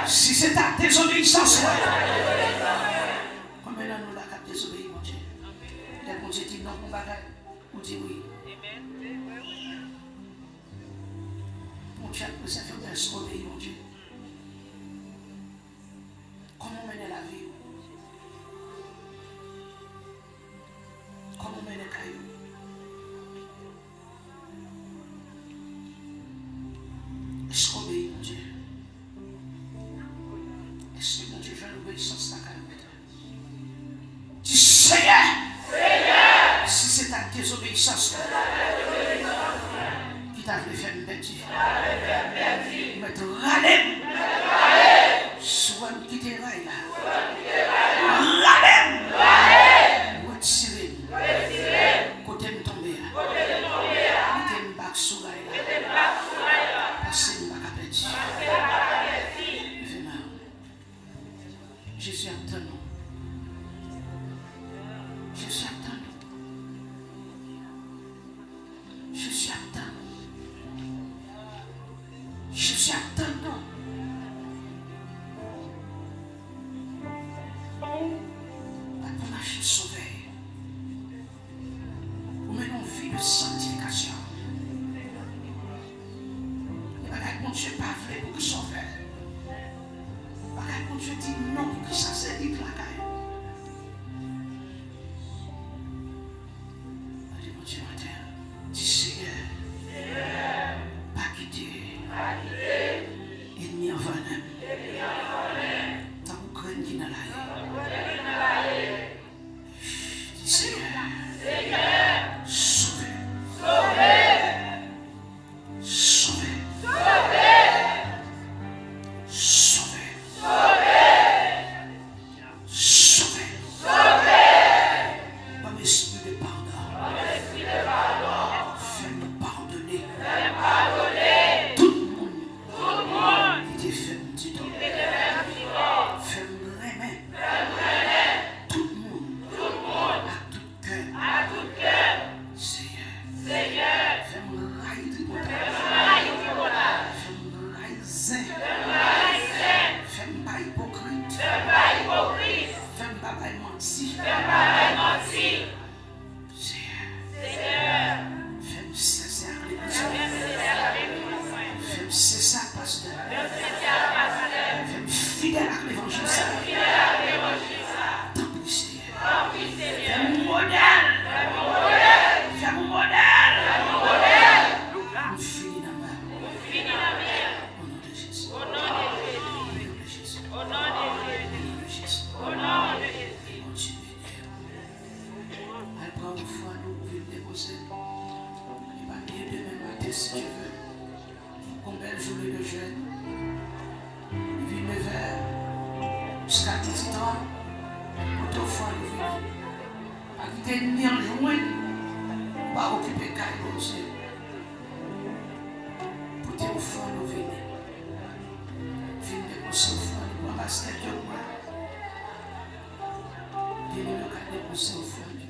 Si c'est ta désobéissance. Combien de nous l'avons désobéi, mon Dieu? Mon Dieu dit non, mon bagage. Ou dit oui. Mon Dieu, ça fait un désobéir, mon Dieu. Comment mener la vie? Comment mener le caillou? Est-ce qu'on obéit, mon Dieu? Est-ce que mon Dieu fait l'obéissance dans la caillou? Dis Seigneur! Si c'est ta désobéissance qui t'a fait faire une bêtise, mettre râler. Soit nous quitter rail là. Râlem. Retirez. Côté me tomber. Côté me bac sous rail là. Passez nous bac à petit. Jésus attend nous. Jésus attend nous. Jésus attend nous. Jésus attend nous. Pour marcher sauvé, pour mener une vie de sanctification. Et avec mon Dieu, pas vrai pour qu'il soit fait. Avec mon Dieu, dit non pour qu'il s'en serve de la caille. Allez, mon Dieu, matin, dis Seigneur, pas quitter, ennemi en venin. Tant que vous craignez qui n'a la Seigneur, sauvé, sauvé, sauvé, sauvé, par l'esprit de pardon, fais-nous pardonner, tout le monde qui t'est fait un petit temps, fais-nous remettre. C'est ça, pasteur. Fidèle à l'évangile. Tant pis, Seigneur. Fais mon modèle. Fais mon modèle. On finit dans ma main. Au nom de Jésus. Au nom de Jésus. Au nom de Jésus. Au nom de Jésus. Mon Dieu béni. Elle prend une fois, nous pouvons déposer. Il va bien demain matin si tu veux. Pour te faire le venir. Pas quitter ni en joint. Pas occuper Caillou aussi. Pour te faire le venir. Venez pour se faire le basket de moi. Venez le cadeau pour se faire.